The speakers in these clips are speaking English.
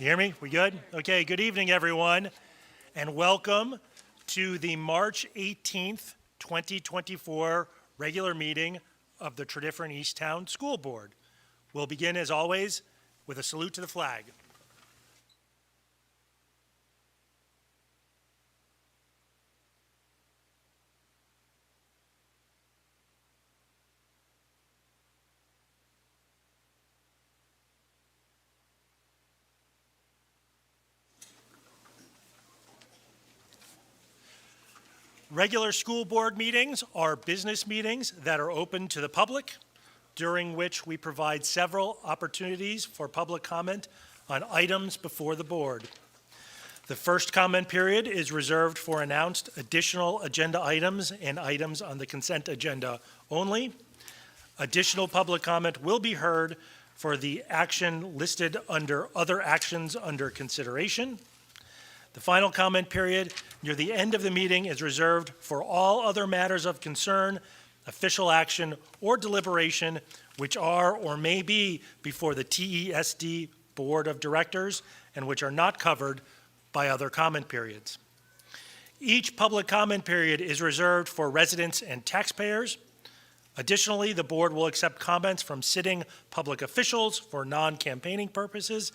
You hear me? We good? Okay, good evening, everyone, and welcome to the March 18th, 2024 regular meeting of the Tredyffrin Easttown School Board. We'll begin, as always, with a salute to the flag. Regular school board meetings are business meetings that are open to the public, during which we provide several opportunities for public comment on items before the board. The first comment period is reserved for announced additional agenda items and items on the consent agenda only. Additional public comment will be heard for the action listed under other actions under consideration. The final comment period near the end of the meeting is reserved for all other matters of concern, official action, or deliberation which are or may be before the TESD Board of Directors and which are not covered by other comment periods. Each public comment period is reserved for residents and taxpayers. Additionally, the board will accept comments from sitting public officials for non-campaigning purposes,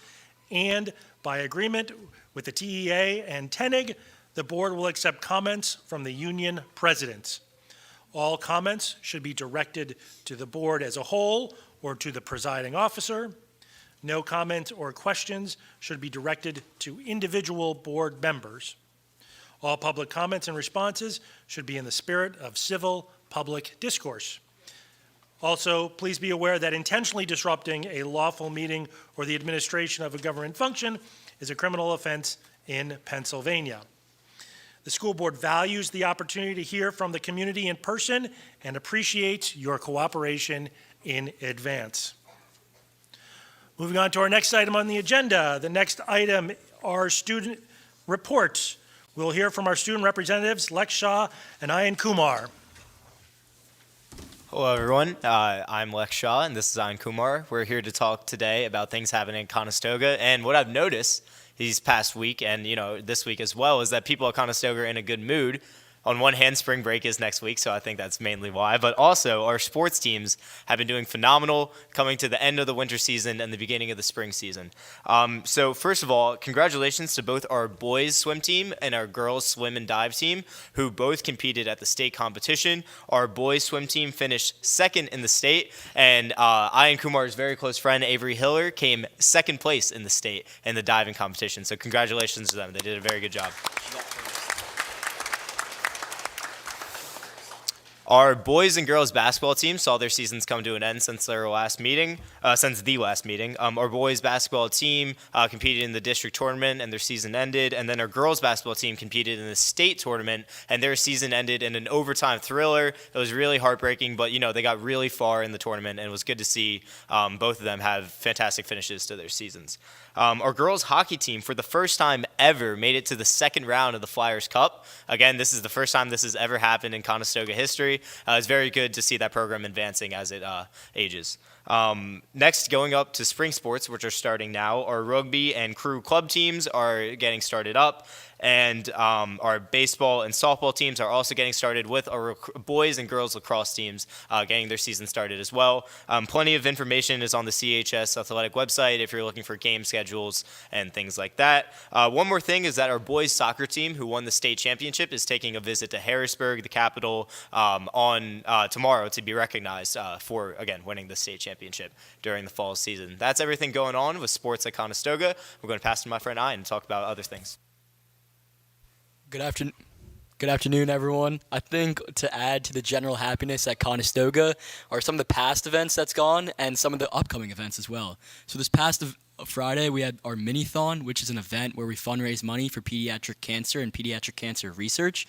and by agreement with the TEA and TENIG, the board will accept comments from the union presidents. All comments should be directed to the board as a whole or to the presiding officer. No comments or questions should be directed to individual board members. All public comments and responses should be in the spirit of civil public discourse. Also, please be aware that intentionally disrupting a lawful meeting or the administration of a government function is a criminal offense in Pennsylvania. The school board values the opportunity to hear from the community in person and appreciates your cooperation in advance. Moving on to our next item on the agenda. The next item are student reports. We'll hear from our student representatives, Lex Shaw and Ayan Kumar. Hello, everyone. I'm Lex Shaw, and this is Ayan Kumar. We're here to talk today about things happening in Conestoga. And what I've noticed these past week, and this week as well, is that people at Conestoga are in a good mood. On one hand, spring break is next week, so I think that's mainly why. But also, our sports teams have been doing phenomenal, coming to the end of the winter season and the beginning of the spring season. So first of all, congratulations to both our boys swim team and our girls swim and dive team, who both competed at the state competition. Our boys swim team finished second in the state, and Ayan Kumar's very close friend, Avery Hiller, came second place in the state in the diving competition. So congratulations to them. They did a very good job. Our boys and girls basketball team saw their seasons come to an end since the last meeting. Our boys basketball team competed in the district tournament and their season ended. And then our girls basketball team competed in the state tournament and their season ended in an overtime thriller. It was really heartbreaking, but they got really far in the tournament, and it was good to see both of them have fantastic finishes to their seasons. Our girls hockey team, for the first time ever, made it to the second round of the Flyers Cup. Again, this is the first time this has ever happened in Conestoga history. It's very good to see that program advancing as it ages. Next, going up to spring sports, which are starting now, our rugby and crew club teams are getting started up. And our baseball and softball teams are also getting started, with our boys and girls lacrosse teams getting their season started as well. Plenty of information is on the CHS Athletic website if you're looking for game schedules and things like that. One more thing is that our boys soccer team, who won the state championship, is taking a visit to Harrisburg, the capital, on tomorrow to be recognized for, again, winning the state championship during the fall season. That's everything going on with sports at Conestoga. We're going to pass to my friend Ayan and talk about other things. Good afternoon, everyone. I think to add to the general happiness at Conestoga are some of the past events that's gone and some of the upcoming events as well. So this past Friday, we had our Mini-thon, which is an event where we fundraise money for pediatric cancer and pediatric cancer research.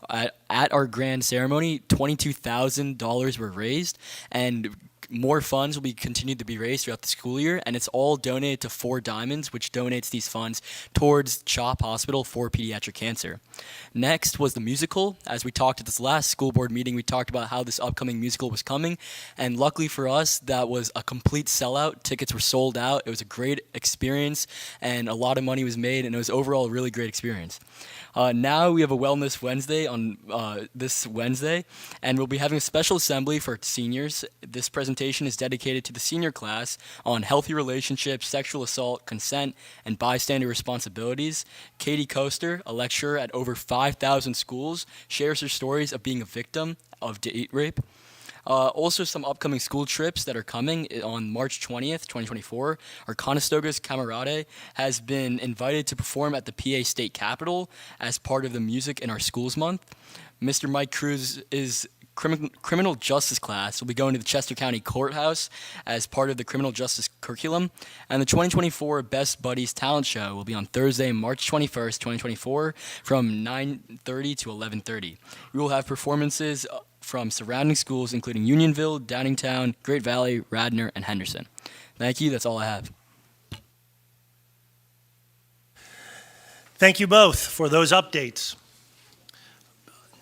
At our grand ceremony, $22,000 were raised, and more funds will be continued to be raised throughout the school year, and it's all donated to Four Diamonds, which donates these funds towards CHOP Hospital for pediatric cancer. Next was the musical. As we talked at this last school board meeting, we talked about how this upcoming musical was coming, and luckily for us, that was a complete sellout. Tickets were sold out. It was a great experience, and a lot of money was made, and it was overall a really great experience. Now we have a Wellness Wednesday on this Wednesday, and we'll be having a special assembly for seniors. This presentation is dedicated to the senior class on healthy relationships, sexual assault, consent, and bystander responsibilities. Katie Coaster, a lecturer at over 5,000 schools, shares her stories of being a victim of date rape. Also, some upcoming school trips that are coming on March 20th, 2024. Our Conestoga's Camarade has been invited to perform at the PA State Capitol as part of the Music in Our Schools Month. Mr. Mike Cruz is criminal justice class will be going to the Chester County Courthouse as part of the criminal justice curriculum. And the 2024 Best Buddies Talent Show will be on Thursday, March 21st, 2024 from 9:30 to 11:30. We will have performances from surrounding schools, including Unionville, Downingtown, Great Valley, Radnor, and Henderson. Thank you. That's all I have. Thank you both for those updates.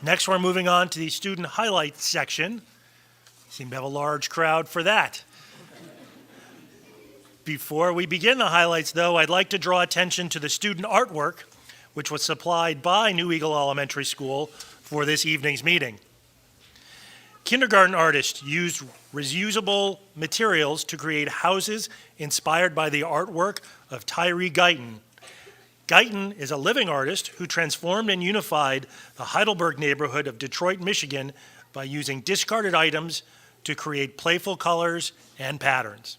Next, we're moving on to the student highlights section. Seem to have a large crowd for that. Before we begin the highlights, though, I'd like to draw attention to the student artwork, which was supplied by New Eagle Elementary School for this evening's meeting. Kindergarten artists used reusable materials to create houses inspired by the artwork of Tyree Guyton. Guyton is a living artist who transformed and unified the Heidelberg neighborhood of Detroit, Michigan by using discarded items to create playful colors and patterns.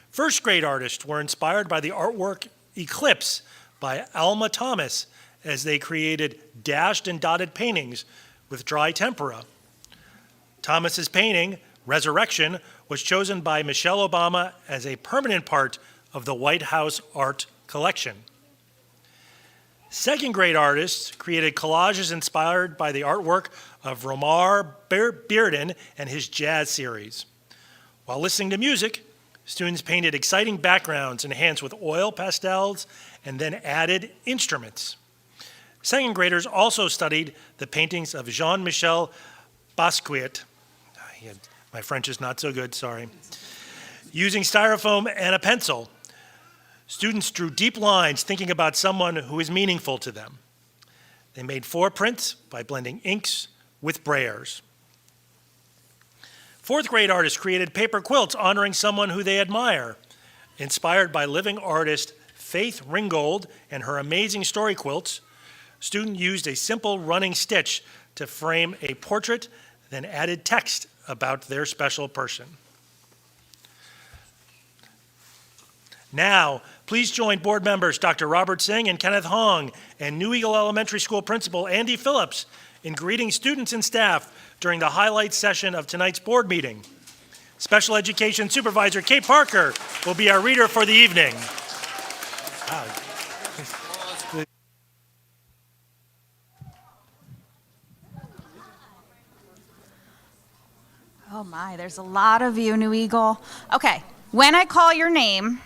First grade artists were inspired by the artwork Eclipse by Alma Thomas as they created dashed and dotted paintings with dry tempera. Thomas's painting, Resurrection, was chosen by Michelle Obama as a permanent part of the White House art collection. Second grade artists created collages inspired by the artwork of Romar Bearden and his jazz series. While listening to music, students painted exciting backgrounds enhanced with oil pastels and then added instruments. Second graders also studied the paintings of Jean-Michel Basquiat. My French is not so good, sorry. Using styrofoam and a pencil, students drew deep lines thinking about someone who is meaningful to them. They made 4 prints by blending inks with brayers. Fourth grade artists created paper quilts honoring someone who they admire. Inspired by living artist Faith Ringgold and her amazing story quilts, students used a simple running stitch to frame a portrait, then added text about their special person. Now, please join board members Dr. Robert Singh and Kenneth Hong and New Eagle Elementary School Principal Andy Phillips in greeting students and staff during the highlights session of tonight's board meeting. Special Education Supervisor Kate Parker will be our reader for the evening. Wow. Oh my, there's a lot of you, New Eagle. Okay, when I call your name,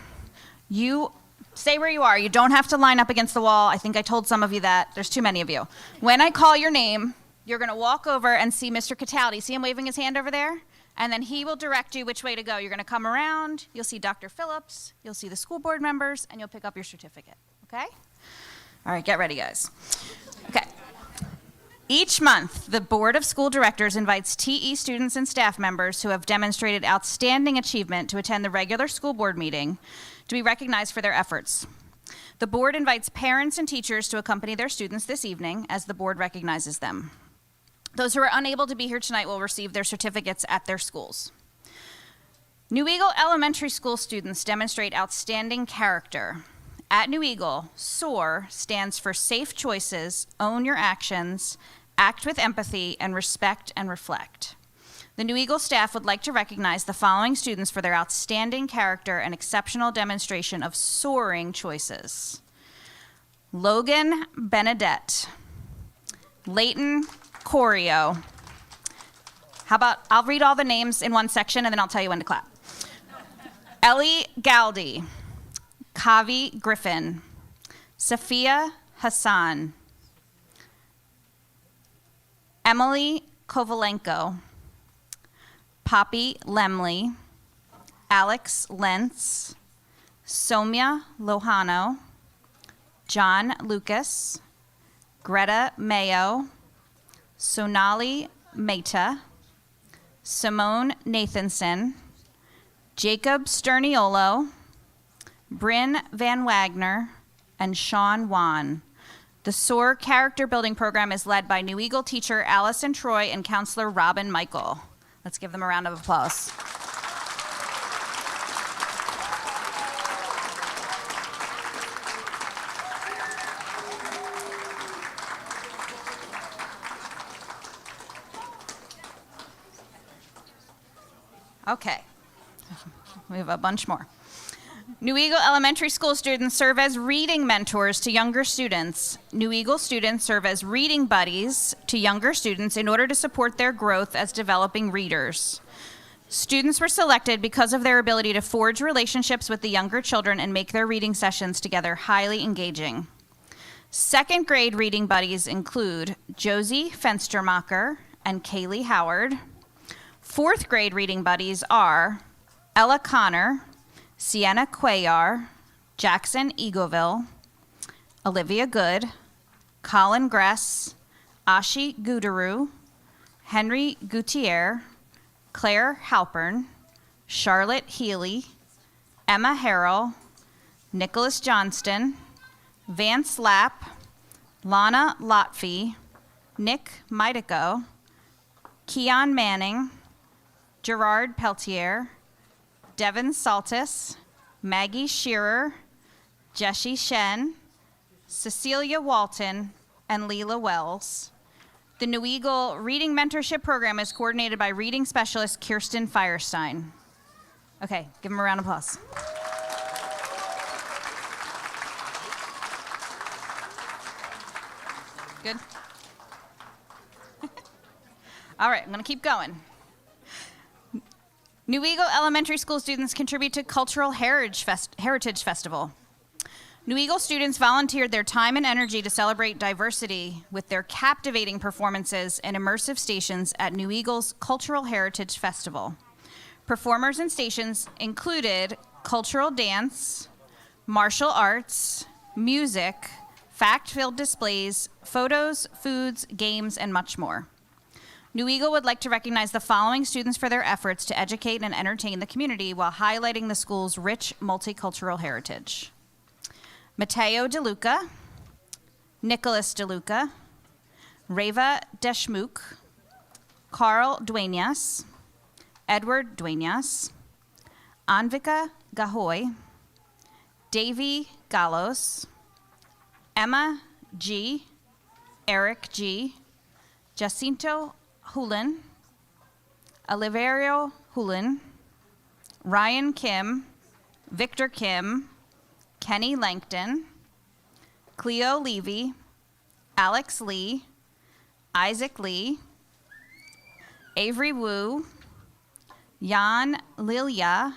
you stay where you are. You don't have to line up against the wall. I think I told some of you that. There's too many of you. When I call your name, you're going to walk over and see Mr. Cataldi. See him waving his hand over there? And then he will direct you which way to go. You're going to come around. You'll see Dr. Phillips. You'll see the school board members, and you'll pick up your certificate. Okay? All right, get ready, guys. Okay. Each month, the Board of School Directors invites TE students and staff members who have demonstrated outstanding achievement to attend the regular school board meeting to be recognized for their efforts. The board invites parents and teachers to accompany their students this evening as the board recognizes them. Those who are unable to be here tonight will receive their certificates at their schools. New Eagle Elementary School students demonstrate outstanding character. At New Eagle, SOAR stands for Safe Choices, Own Your Actions, Act with Empathy, and Respect and Reflect. The New Eagle staff would like to recognize the following students for their outstanding character and exceptional demonstration of soaring choices. Logan Benedette, Leighton Corio, How about I'll read all the names in one section and then I'll tell you when to clap. Ellie Galdi, Kavi Griffin, Sophia Hassan, Emily Kovalenko, Poppy Lemley, Alex Lentz, Somya Lohano, John Lucas, Greta Mayo, Sonali Mehta, Simone Nathanson, Jacob Sterniolo, Bryn Van Wagner, and Sean Wan. The SOAR character building program is led by New Eagle teacher Allison Troy and counselor Robin Michael. Let's give them a round of applause. Okay, we have a bunch more. New Eagle Elementary School students serve as reading mentors to younger students. New Eagle students serve as reading buddies to younger students in order to support their growth as developing readers. Students were selected because of their ability to forge relationships with the younger children and make their reading sessions together highly engaging. Second grade reading buddies include Josie Fenstermacher and Kaylee Howard. Fourth grade reading buddies are Ella Connor, Sienna Cuellar, Jackson Eagleville, Olivia Good, Colin Gress, Ashi Gudaru, Henry Gutierre, Claire Halpern, Charlotte Healy, Emma Harrell, Nicholas Johnston, Vance Lapp, Lana Lotfi, Nick Midico, Keon Manning, Gerard Peltier, Devin Saltis, Maggie Shearer, Jessie Shen, Cecilia Walton, and Leela Wells. The New Eagle Reading Mentorship Program is coordinated by reading specialist Kirsten Firestein. Okay, give them a round of applause. Good? All right, I'm going to keep going. New Eagle Elementary School students contribute to Cultural Heritage Festival. New Eagle students volunteered their time and energy to celebrate diversity with their captivating performances and immersive stations at New Eagle's Cultural Heritage Festival. Performers and stations included cultural dance, martial arts, music, fact-filled displays, photos, foods, games, and much more. New Eagle would like to recognize the following students for their efforts to educate and entertain the community while highlighting the school's rich multicultural heritage. Mateo DeLuca, Nicholas DeLuca, Reva Deshmukh, Carl Duenas, Edward Duenas, Anvika Gahoy, Davy Gallos, Emma G., Eric G., Jacinto Hulin, Oliverio Hulin, Ryan Kim, Victor Kim, Kenny Langton, Cleo Levy, Alex Lee, Isaac Lee, Avery Wu, Jan Lilia,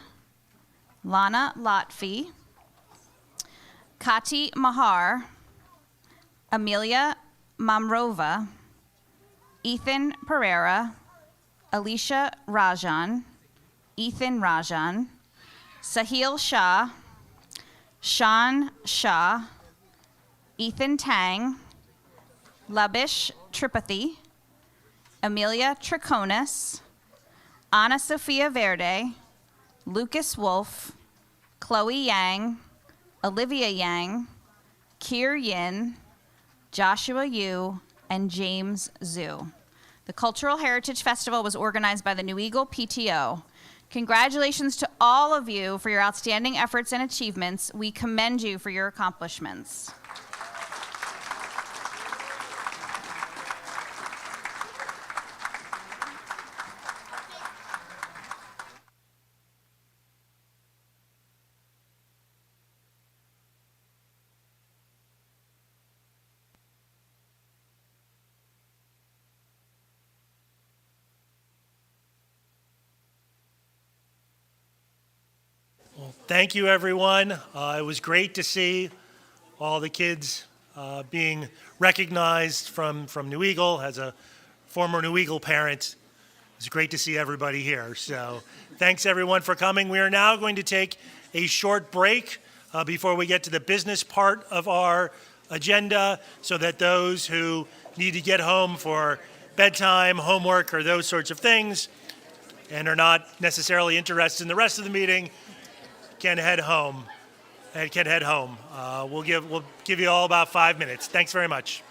Lana Lotfi, Kati Mahar, Amelia Mamrova, Ethan Pereira, Alicia Rajan, Ethan Rajan, Sahil Shah, Sean Shah, Ethan Tang, Labish Tripathi, Amelia Triconis, Ana Sofia Verde, Lucas Wolf, Chloe Yang, Olivia Yang, Kier Yin, Joshua Yu, and James Zhu. The Cultural Heritage Festival was organized by the New Eagle PTO. Congratulations to all of you for your outstanding efforts and achievements. We commend you for your accomplishments. Thank you, everyone. It was great to see all the kids being recognized from New Eagle. As a former New Eagle parent, it's great to see everybody here. So thanks, everyone, for coming. We are now going to take a short break before we get to the business part of our agenda, so that those who need to get home for bedtime, homework, or those sorts of things, and are not necessarily interested in the rest of the meeting, can head home. We'll give you all about 5 minutes. Thanks very much.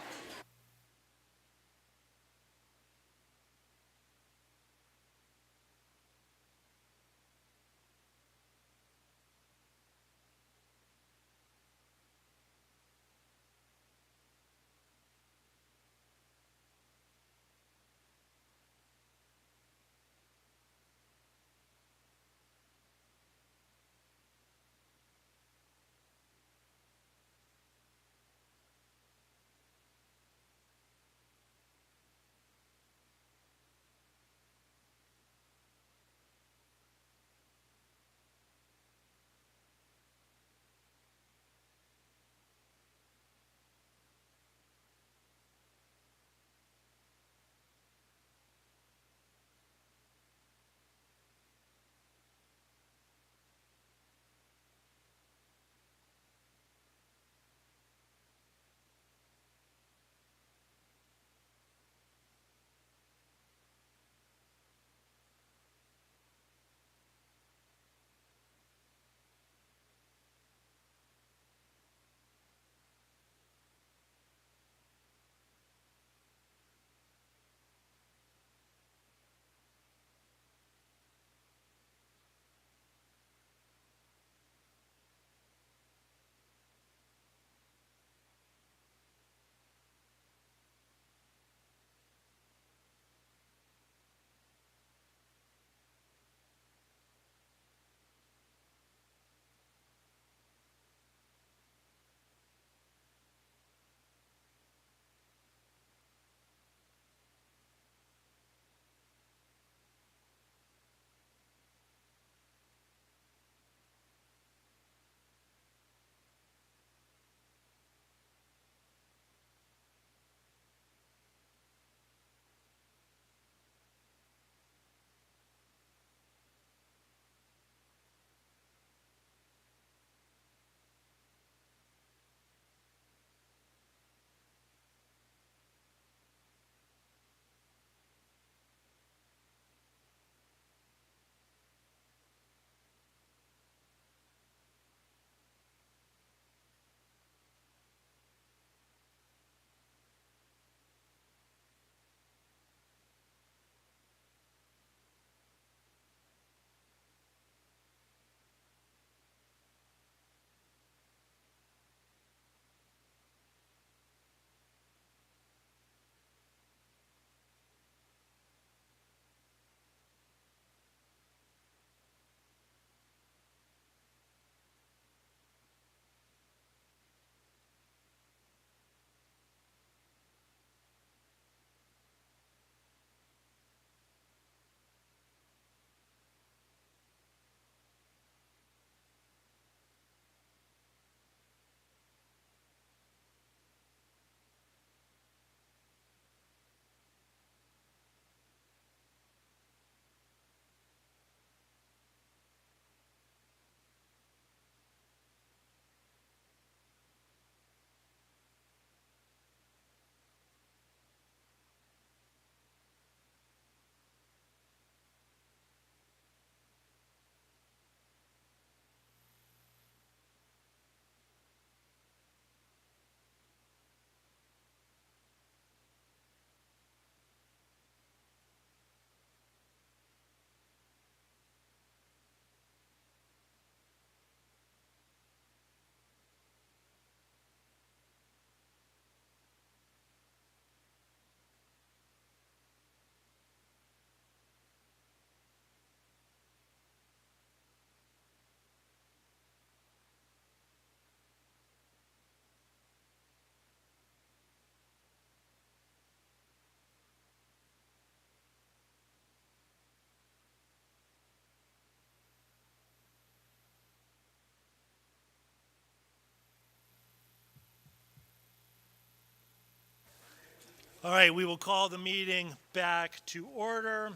All right, we will call the meeting back to order.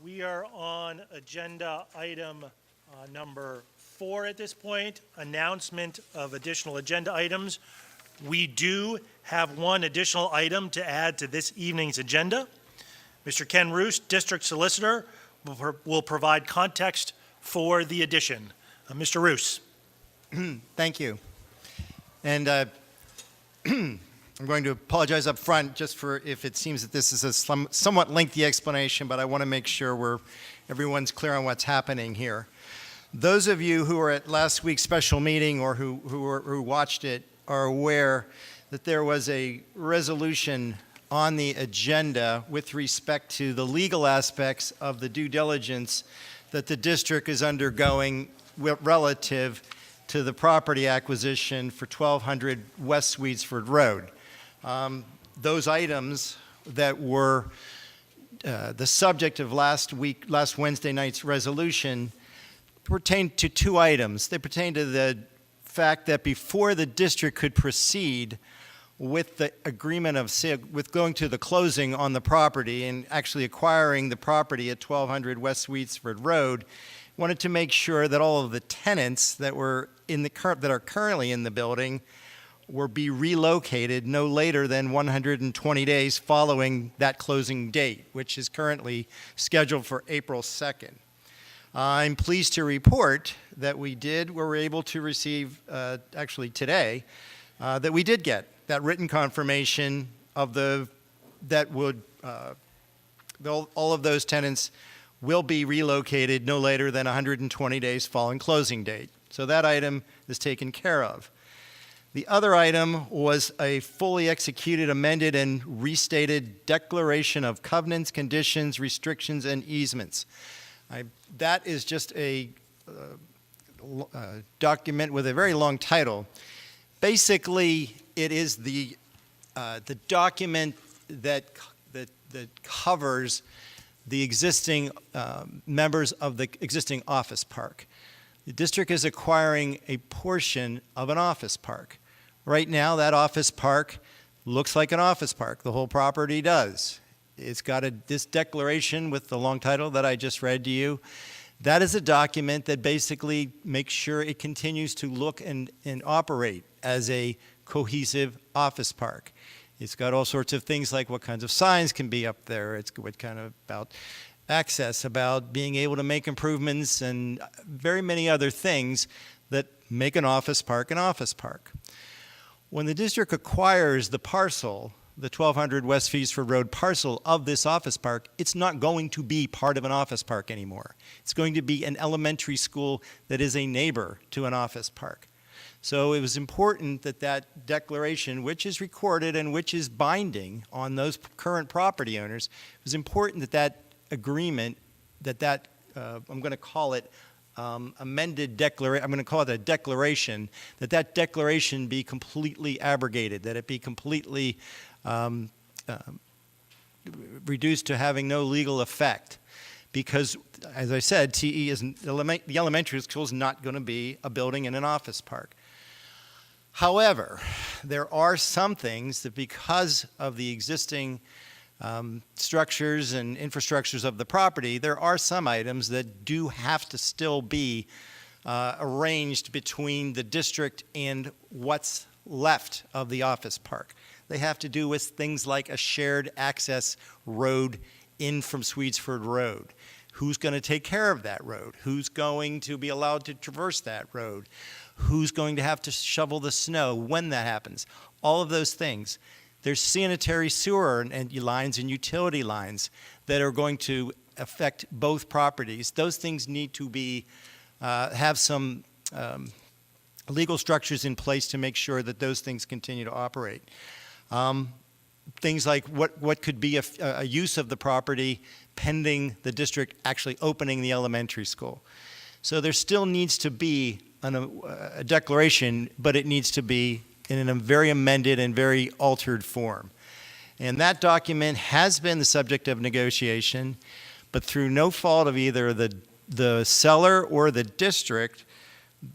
We are on agenda item number 4 at this point, announcement of additional agenda items. We do have one additional item to add to this evening's agenda. Mr. Ken Roos, District Solicitor, will provide context for the addition. Mr. Roos. Thank you. And I'm going to apologize up front just for if it seems that this is a somewhat lengthy explanation, but I want to make sure everyone's clear on what's happening here. Those of you who were at last week's special meeting or who watched it are aware that there was a resolution on the agenda with respect to the legal aspects of the due diligence that the district is undergoing relative to the property acquisition for 1200 West Sweetsford Road. Those items that were the subject of last Wednesday night's resolution pertain to 2 items. They pertain to the fact that before the district could proceed with the agreement of sale, with going to the closing on the property and actually acquiring the property at 1200 West Sweetsford Road, wanted to make sure that all of the tenants that were that are currently in the building were be relocated no later than 120 days following that closing date, which is currently scheduled for April 2nd. I'm pleased to report that we were able to receive, actually today, that we did get that written confirmation of all of those tenants will be relocated no later than 120 days following closing date. So that item is taken care of. The other item was a fully executed, amended, and restated declaration of covenants, conditions, restrictions, and easements. That is just a document with a very long title. Basically, it is the document that covers the existing members of the existing office park. The district is acquiring a portion of an office park. Right now, that office park looks like an office park. The whole property does. It's got this declaration with the long title that I just read to you. That is a document that basically makes sure it continues to look and operate as a cohesive office park. It's got all sorts of things like what kinds of signs can be up there. It's what kind of about access, about being able to make improvements, and very many other things that make an office park an office park. When the district acquires the parcel, the 1200 West Sweetsford Road parcel of this office park, it's not going to be part of an office park anymore. It's going to be an elementary school that is a neighbor to an office park. So it was important that that declaration, which is recorded and which is binding on those current property owners, it was important that that agreement, I'm going to call it amended declaration, I'm going to call it a declaration, that declaration be completely abrogated, that it be completely reduced to having no legal effect. Because, as I said, TE isn't, the elementary school is not going to be a building in an office park. However, there are some things that, because of the existing structures and infrastructures of the property, there are some items that do have to still be arranged between the district and what's left of the office park. They have to do with things like a shared access road in from Sweetsford Road. Who's going to take care of that road? Who's going to be allowed to traverse that road? Who's going to have to shovel the snow when that happens? All of those things. There's sanitary sewer and lines and utility lines that are going to affect both properties. Those things need to be have some legal structures in place to make sure that those things continue to operate. Things like what could be a use of the property pending the district actually opening the elementary school. So there still needs to be a declaration, but it needs to be in a very amended and very altered form. And that document has been the subject of negotiation, but through no fault of either the seller or the district,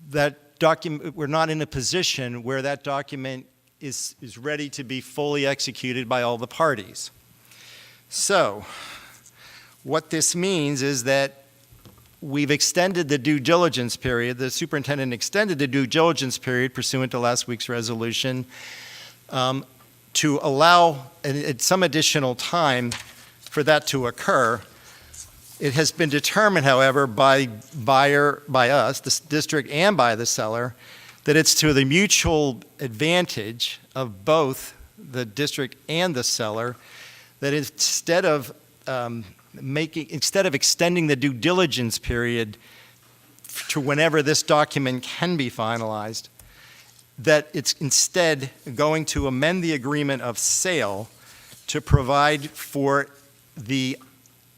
that document, we're not in a position where that document is ready to be fully executed by all the parties. So, what this means is that we've extended the due diligence period. The superintendent extended the due diligence period pursuant to last week's resolution to allow some additional time for that to occur. It has been determined, however, by us, the district, and by the seller, that it's to the mutual advantage of both the district and the seller that instead of extending the due diligence period to whenever this document can be finalized, that it's instead going to amend the agreement of sale to provide for the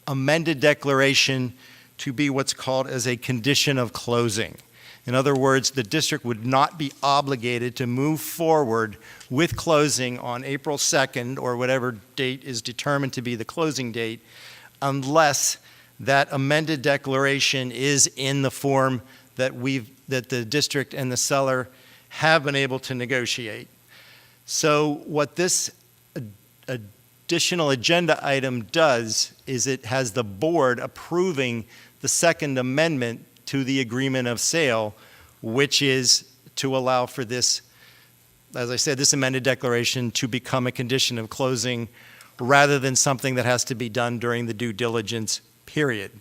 amended declaration to be what's called as a condition of closing. In other words, the district would not be obligated to move forward with closing on April 2nd or whatever date is determined to be the closing date unless that amended declaration is in the form that the district and the seller have been able to negotiate. So what this additional agenda item does is it has the board approving the second amendment to the agreement of sale, which is to allow for this, as I said, this amended declaration to become a condition of closing rather than something that has to be done during the due diligence period.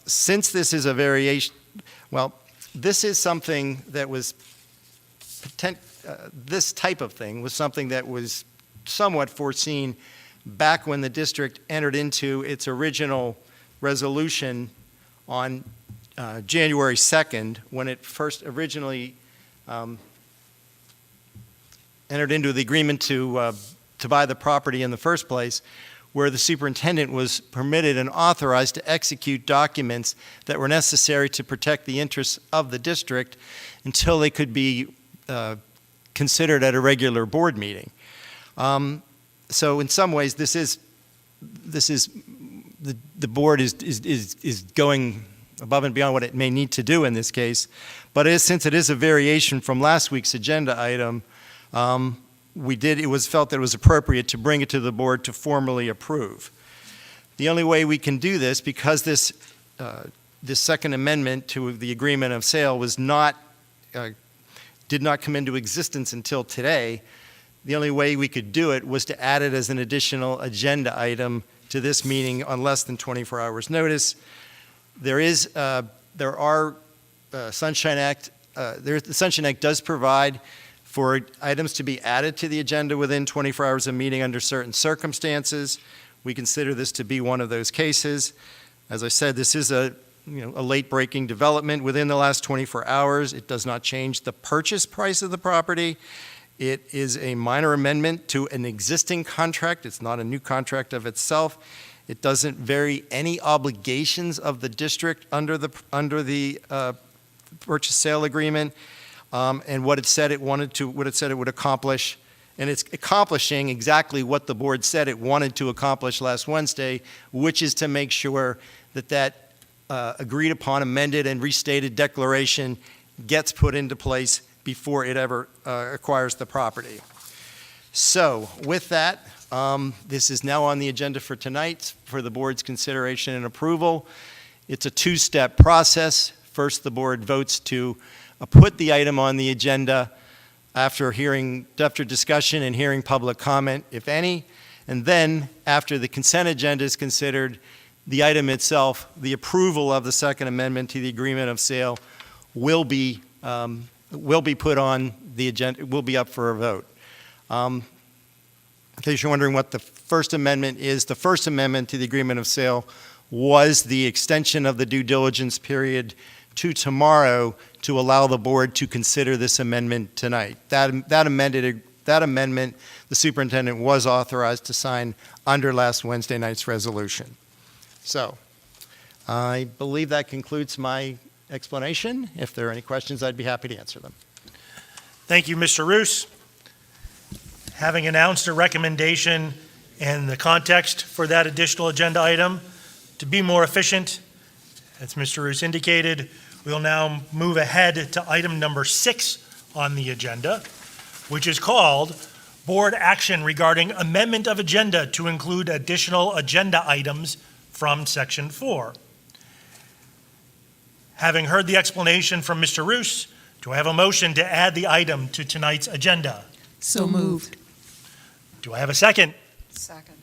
Since this is a variation, well, this is something that was, this type of thing was something that was somewhat foreseen back when the district entered into its original resolution on January 2nd, when it first originally entered into the agreement to buy the property in the first place, where the superintendent was permitted and authorized to execute documents that were necessary to protect the interests of the district until they could be considered at a regular board meeting. So in some ways, this is the board is going above and beyond what it may need to do in this case. But since it is a variation from last week's agenda item, it was felt that it was appropriate to bring it to the board to formally approve. The only way we can do this, because this second amendment to the agreement of sale did not come into existence until today, the only way we could do it was to add it as an additional agenda item to this meeting on less than 24 hours notice. The Sunshine Act does provide for items to be added to the agenda within 24 hours of meeting under certain circumstances. We consider this to be one of those cases. As I said, this is a late-breaking development within the last 24 hours. It does not change the purchase price of the property. It is a minor amendment to an existing contract. It's not a new contract of itself. It doesn't vary any obligations of the district under the purchase sale agreement. And what it said it would accomplish, and it's accomplishing exactly what the board said it wanted to accomplish last Wednesday, which is to make sure that agreed upon, amended, and restated declaration gets put into place before it ever acquires the property. So with that, this is now on the agenda for tonight for the board's consideration and approval. It's a two-step process. First, the board votes to put the item on the agenda after discussion and hearing public comment, if any, and then after the consent agenda is considered, the item itself, the approval of the second amendment to the agreement of sale, will be put on the agenda, will be up for a vote. In case you're wondering what the first amendment is, the first amendment to the agreement of sale was the extension of the due diligence period to tomorrow to allow the board to consider this amendment tonight. That amendment, the superintendent was authorized to sign under last Wednesday night's resolution. So, I believe that concludes my explanation. If there are any questions, I'd be happy to answer them. Thank you, Mr. Roos. Having announced a recommendation and the context for that additional agenda item, to be more efficient, as Mr. Roos indicated, we'll now move ahead to item number 6 on the agenda, which is called Board Action Regarding Amendment of Agenda to Include Additional Agenda Items from Section 4. Having heard the explanation from Mr. Roos, do I have a motion to add the item to tonight's agenda? So moved. Do I have a second? Second.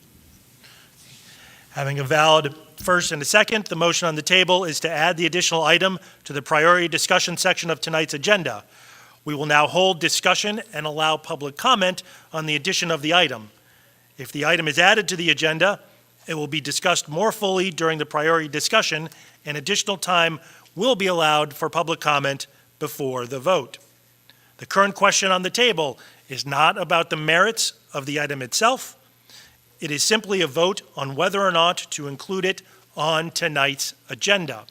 Having a valid first and a second, the motion on the table is to add the additional item to the priority discussion section of tonight's agenda. We will now hold discussion and allow public comment on the addition of the item. If the item is added to the agenda, it will be discussed more fully during the priority discussion, and additional time will be allowed for public comment before the vote. The current question on the table is not about the merits of the item itself. It is simply a vote on whether or not to include it on tonight's agenda.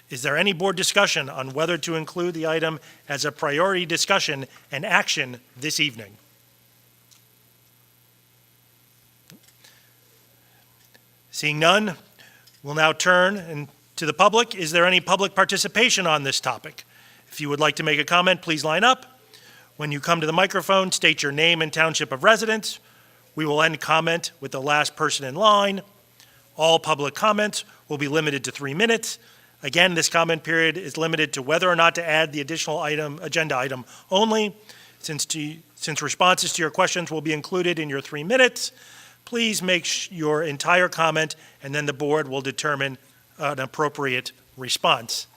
Is there any board discussion on whether to include the item as a priority discussion and action this evening? Seeing none, we'll now turn to the public. Is there any public participation on this topic? If you would like to make a comment, please line up. When you come to the microphone, state your name and township of residence. We will end comment with the last person in line. All public comments will be limited to 3 minutes. Again, this comment period is limited to whether or not to add the additional agenda item only. Since responses to your questions will be included in your 3 minutes, please make your entire comment, and then the board will determine an appropriate response.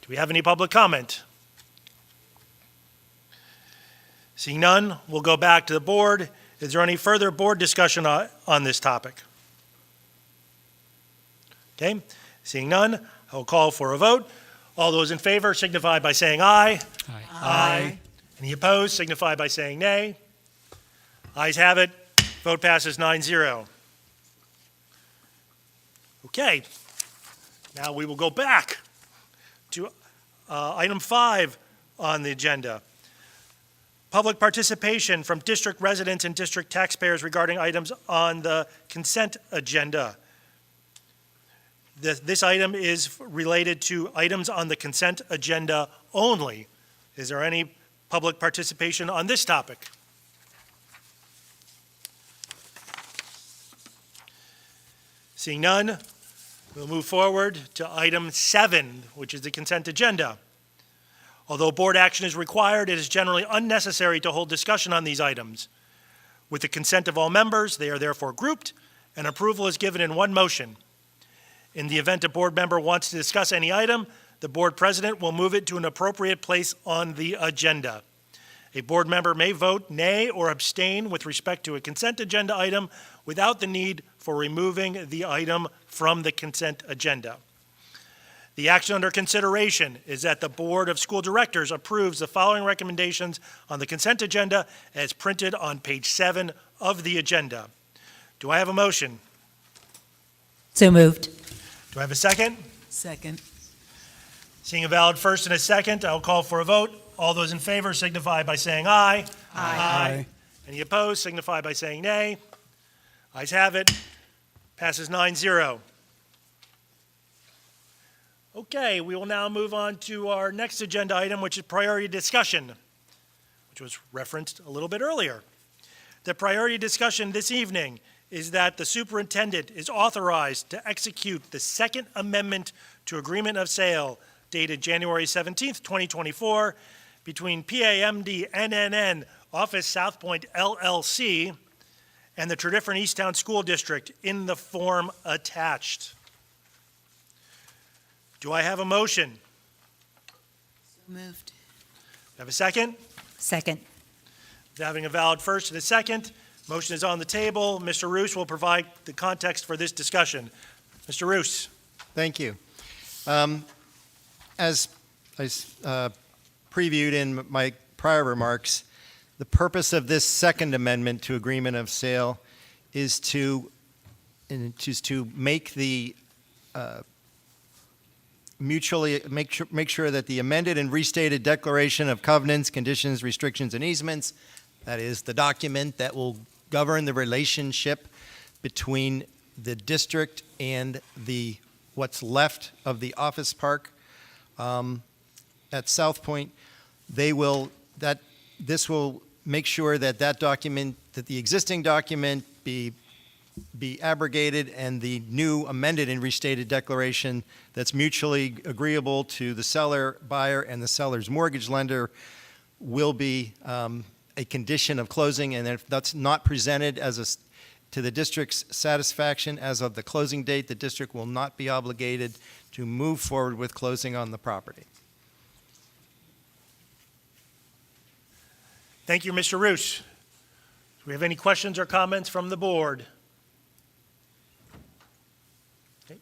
Do we have any public comment? Seeing none, we'll go back to the board. Is there any further board discussion on this topic? Okay, seeing none, I will call for a vote. All those in favor signify by saying aye. Aye. Aye. Any opposed signify by saying nay. Ayes have it. Vote passes 9-0. Okay, now we will go back to item 5 on the agenda. Public participation from district residents and district taxpayers regarding items on the consent agenda. This item is related to items on the consent agenda only. Is there any public participation on this topic? Seeing none, we'll move forward to item 7, which is the consent agenda. Although board action is required, it is generally unnecessary to hold discussion on these items. With the consent of all members, they are therefore grouped, and approval is given in one motion. In the event a board member wants to discuss any item, the board president will move it to an appropriate place on the agenda. A board member may vote nay or abstain with respect to a consent agenda item without the need for removing the item from the consent agenda. The action under consideration is that the Board of School Directors approves the following recommendations on the consent agenda as printed on page 7 of the agenda. Do I have a motion? So moved. Do I have a second? Second. Seeing a valid first and a second, I'll call for a vote. All those in favor signify by saying aye. Aye. Any opposed signify by saying nay. Ayes have it. Passes 9-0. Okay, we will now move on to our next agenda item, which is priority discussion, which was referenced a little bit earlier. The priority discussion this evening is that the superintendent is authorized to execute the Second Amendment to Agreement of Sale dated January 17th, 2024, between PAMD NNN Office South Point LLC and the Tredyffrin Easttown School District in the form attached. Do I have a motion? So moved. Do I have a second? Second. Having a valid first and a second, motion is on the table. Mr. Roos will provide the context for this discussion. Mr. Roos. Thank you. As I previewed in my prior remarks, the purpose of this Second Amendment to Agreement of Sale is to make the make sure that the amended and restated Declaration of Covenants, Conditions, Restrictions, and Easements, that is the document that will govern the relationship between the district and what's left of the office park at South Point, that this will make sure that that document, that the existing document be abrogated and the new amended and restated declaration that's mutually agreeable to the seller, buyer, and the seller's mortgage lender will be a condition of closing, and if that's not presented to the district's satisfaction as of the closing date, the district will not be obligated to move forward with closing on the property. Thank you, Mr. Roos. Do we have any questions or comments from the board? Okay.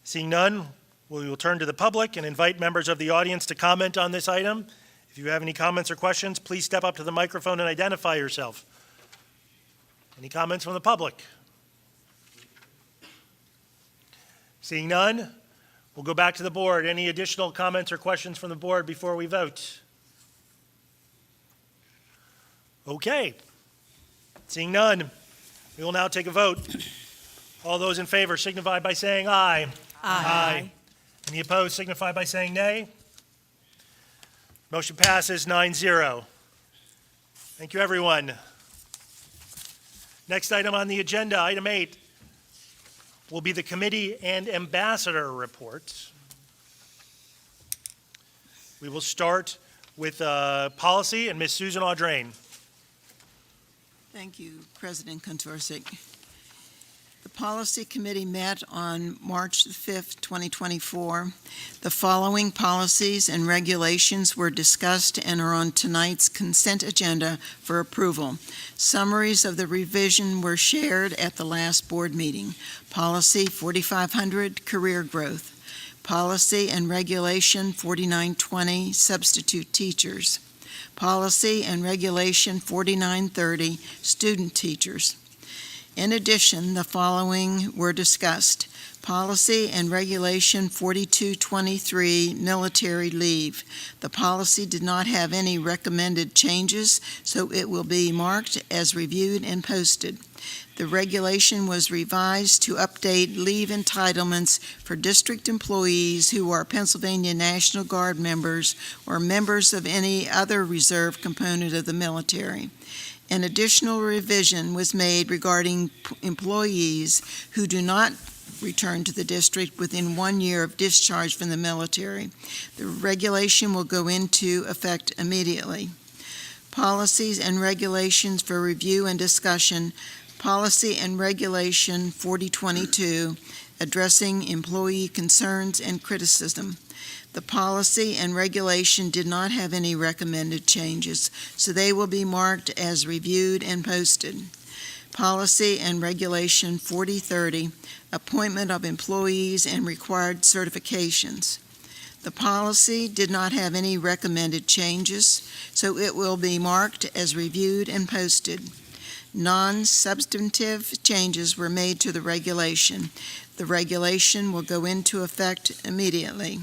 Seeing none, we will turn to the public and invite members of the audience to comment on this item. If you have any comments or questions, please step up to the microphone and identify yourself. Any comments from the public? Seeing none, we'll go back to the board. Any additional comments or questions from the board before we vote? Okay. Seeing none, we will now take a vote. All those in favor signify by saying aye. Aye. Any opposed signify by saying nay. Motion passes 9-0. Thank you, everyone. Next item on the agenda, item 8, will be the committee and ambassador reports. We will start with policy and Ms. Susan Audrain. Thank you, President Kontorsik. The Policy Committee met on March 5th, 2024. The following policies and regulations were discussed and are on tonight's consent agenda for approval. Summaries of the revision were shared at the last board meeting. Policy 4500, career growth. Policy and Regulation 4920, substitute teachers. Policy and Regulation 4930, student teachers. In addition, the following were discussed. Policy and Regulation 4223, military leave. The policy did not have any recommended changes, so it will be marked as reviewed and posted. The regulation was revised to update leave entitlements for district employees who are Pennsylvania National Guard members or members of any other reserve component of the military. An additional revision was made regarding employees who do not return to the district within 1 year of discharge from the military. The regulation will go into effect immediately. Policies and regulations for review and discussion. Policy and Regulation 4022, addressing employee concerns and criticism. The policy and regulation did not have any recommended changes, so they will be marked as reviewed and posted. Policy and Regulation 4030, appointment of employees and required certifications. The policy did not have any recommended changes, so it will be marked as reviewed and posted. Non-substantive changes were made to the regulation. The regulation will go into effect immediately.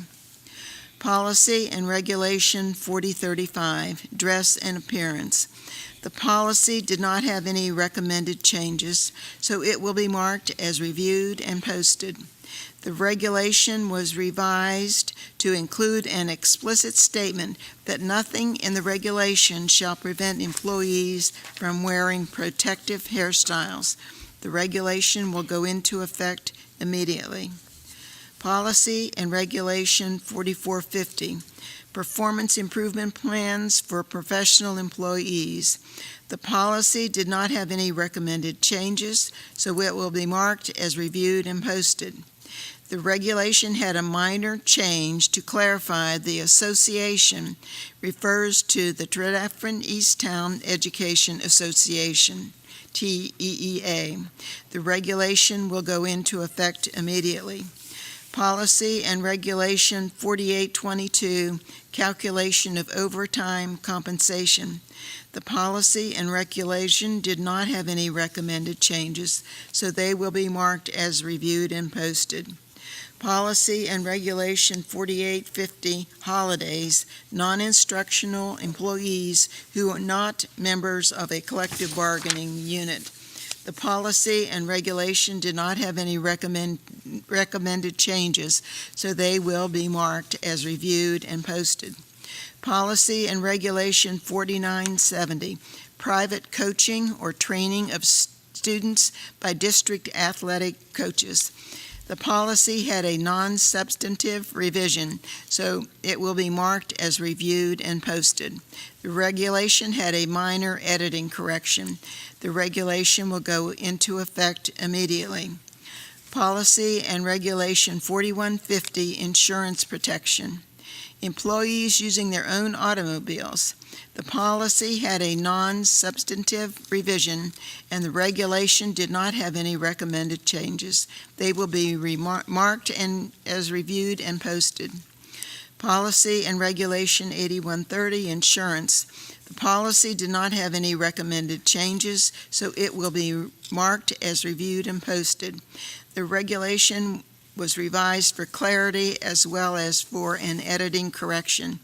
Policy and Regulation 4035, dress and appearance. The policy did not have any recommended changes, so it will be marked as reviewed and posted. The regulation was revised to include an explicit statement that nothing in the regulation shall prevent employees from wearing protective hairstyles. The regulation will go into effect immediately. Policy and Regulation 4450, performance improvement plans for professional employees. The policy did not have any recommended changes, so it will be marked as reviewed and posted. The regulation had a minor change to clarify the association refers to the Tredyffrin Easttown Education Association, TEEA. The regulation will go into effect immediately. Policy and Regulation 4822, calculation of overtime compensation. The policy and regulation did not have any recommended changes, so they will be marked as reviewed and posted. Policy and Regulation 4850, holidays, non-instructional employees who are not members of a collective bargaining unit. The policy and regulation did not have any recommended changes, so they will be marked as reviewed and posted. Policy and Regulation 4970, private coaching or training of students by district athletic coaches. The policy had a non-substantive revision, so it will be marked as reviewed and posted. The regulation had a minor editing correction. The regulation will go into effect immediately. Policy and Regulation 4150, insurance protection. Employees using their own automobiles. The policy had a non-substantive revision, and the regulation did not have any recommended changes. They will be marked and as reviewed and posted. Policy and Regulation 8130, insurance. The policy did not have any recommended changes, so it will be marked as reviewed and posted. The regulation was revised for clarity as well as for an editing correction.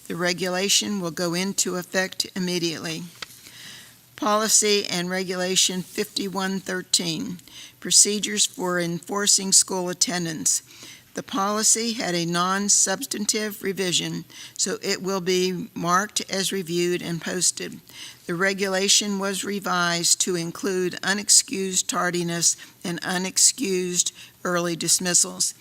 The regulation will go into effect immediately. Policy and Regulation 5113, procedures for enforcing school attendance. The policy had a non-substantive revision, so it will be marked as reviewed and posted. The regulation was revised to include unexcused tardiness and unexcused early dismissals.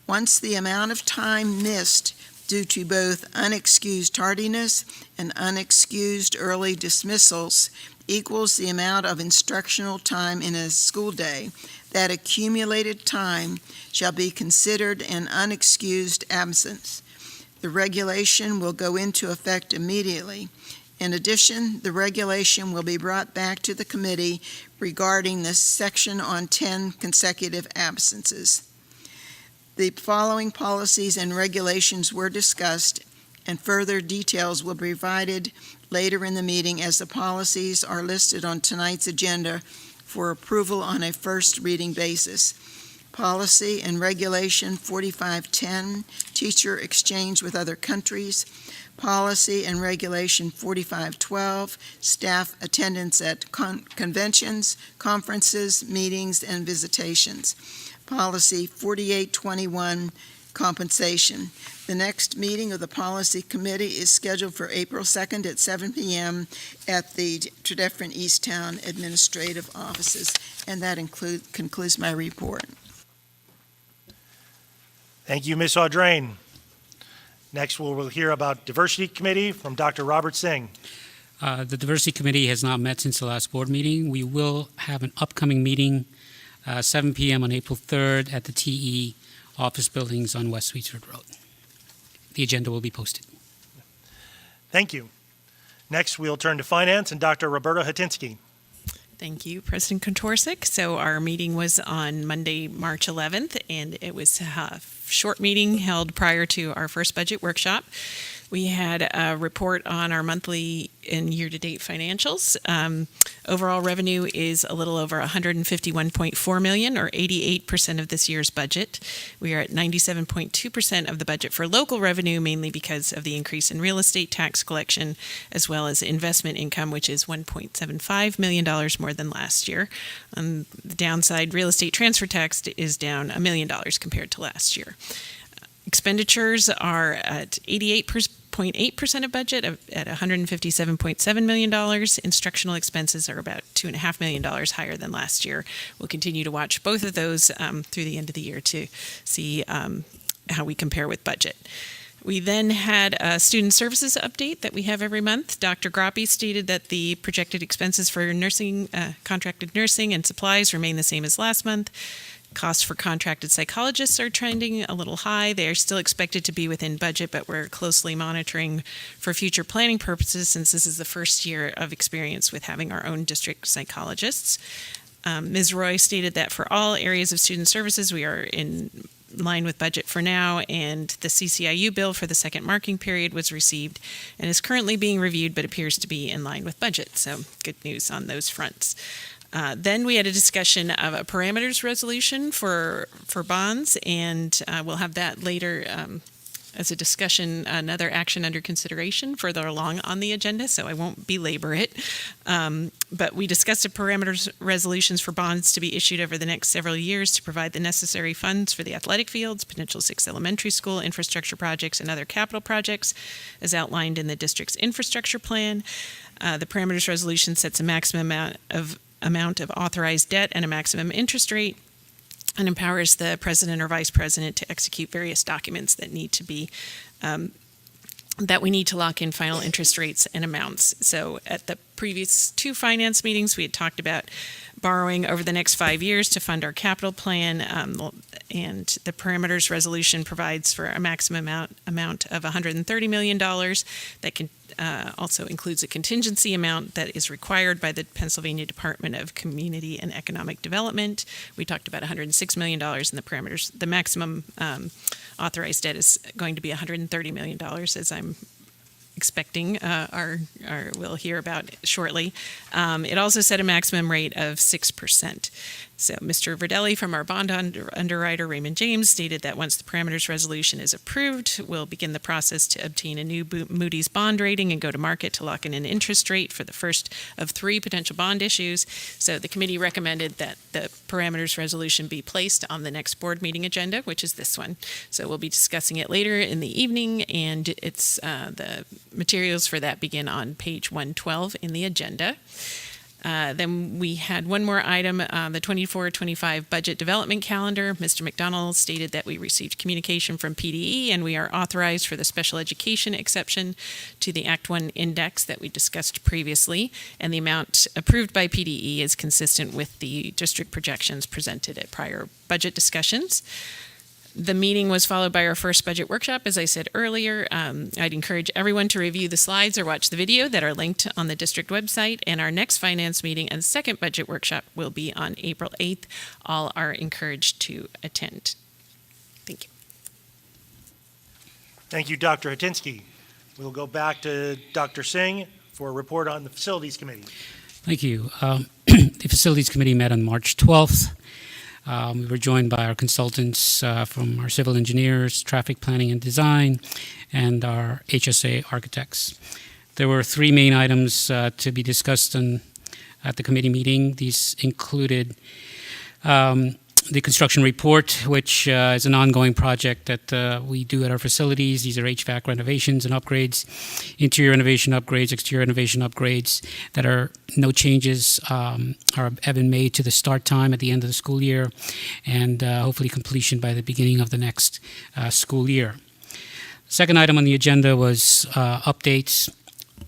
Once the amount of time missed due to both unexcused tardiness and unexcused early dismissals equals the amount of instructional time in a school day, that accumulated time shall be considered an unexcused absence. The regulation will go into effect immediately. In addition, the regulation will be brought back to the committee regarding the section on 10 consecutive absences. The following policies and regulations were discussed, and further details will be provided later in the meeting as the policies are listed on tonight's agenda for approval on a first reading basis. Policy and Regulation 4510, teacher exchange with other countries. Policy and Regulation 4512, staff attendance at conventions, conferences, meetings, and visitations. Policy 4821, compensation. The next meeting of the Policy Committee is scheduled for April 2nd at 7 p.m. at the Tredyffrin Easttown Administrative Offices. And that concludes my report. Thank you, Ms. Audrain. Next, we'll hear about Diversity Committee from Dr. Robert Singh. The Diversity Committee has not met since the last board meeting. We will have an upcoming meeting, 7 p.m. on April 3rd at the TE office buildings on West Sweetsford Road. The agenda will be posted. Thank you. Next, we'll turn to Finance and Dr. Roberta Hatinsky. Thank you, President Kontorsek. So our meeting was on Monday, March 11th, and it was a short meeting held prior to our first budget workshop. We had a report on our monthly and year-to-date financials. Overall revenue is a little over $151.4 million, or 88% of this year's budget. We are at 97.2% of the budget for local revenue, mainly because of the increase in real estate tax collection, as well as investment income, which is $1.75 million more than last year. On the downside, real estate transfer tax is down $1 million compared to last year. Expenditures are at 88.8% of budget at $157.7 million. Instructional expenses are about $2.5 million higher than last year. We'll continue to watch both of those through the end of the year to see how we compare with budget. We then had a student services update that we have every month. Dr. Groppe stated that the projected expenses for nursing, contracted nursing and supplies remain the same as last month. Costs for contracted psychologists are trending a little high. They are still expected to be within budget, but we're closely monitoring for future planning purposes since this is the first year of experience with having our own district psychologists. Ms. Roy stated that for all areas of student services, we are in line with budget for now, and the CCIU bill for the second marking period was received and is currently being reviewed, but appears to be in line with budget. So good news on those fronts. Then we had a discussion of a parameters resolution for bonds, and we'll have that later as a discussion, another action under consideration further along on the agenda, so I won't belabor it. But we discussed the parameters resolutions for bonds to be issued over the next several years to provide the necessary funds for the athletic fields, potential 6th elementary school, infrastructure projects, and other capital projects as outlined in the district's infrastructure plan. The parameters resolution sets a maximum amount of authorized debt and a maximum interest rate, and empowers the president or vice president to execute various documents that need to be that we need to lock in final interest rates and amounts. So at the previous 2 finance meetings, we had talked about borrowing over the next 5 years to fund our capital plan, and the parameters resolution provides for a maximum amount of $130 million that can also includes a contingency amount that is required by the Pennsylvania Department of Community and Economic Development. We talked about $106 million in the parameters. The maximum authorized debt is going to be $130 million, as I'm expecting we'll hear about shortly. It also set a maximum rate of 6%. So Mr. Verdelli from our bond underwriter, Raymond James, stated that once the parameters resolution is approved, we'll begin the process to obtain a new Moody's bond rating and go to market to lock in an interest rate for the first of 3 potential bond issues. So the committee recommended that the parameters resolution be placed on the next board meeting agenda, which is this one. So we'll be discussing it later in the evening, and it's the materials for that begin on page 112 in the agenda. Then we had one more item, the 24-25 budget development calendar. Mr. McDonald stated that we received communication from PDE and we are authorized for the special education exception to the Act 1 index that we discussed previously, and the amount approved by PDE is consistent with the district projections presented at prior budget discussions. The meeting was followed by our first budget workshop, as I said earlier. I'd encourage everyone to review the slides or watch the video that are linked on the district website. And our next finance meeting and second budget workshop will be on April 8th. All are encouraged to attend. Thank you. Thank you, Dr. Hatinsky. We'll go back to Dr. Singh for a report on the Facilities Committee. Thank you. The Facilities Committee met on March 12th. We were joined by our consultants from our civil engineers, traffic planning and design, and our HSA architects. There were 3 main items to be discussed at the committee meeting. These included the construction report, which is an ongoing project that we do at our facilities. These are HVAC renovations and upgrades, interior renovation upgrades, exterior renovation upgrades that are no changes have been made to the start time at the end of the school year, and hopefully completion by the beginning of the next school year. Second item on the agenda was updates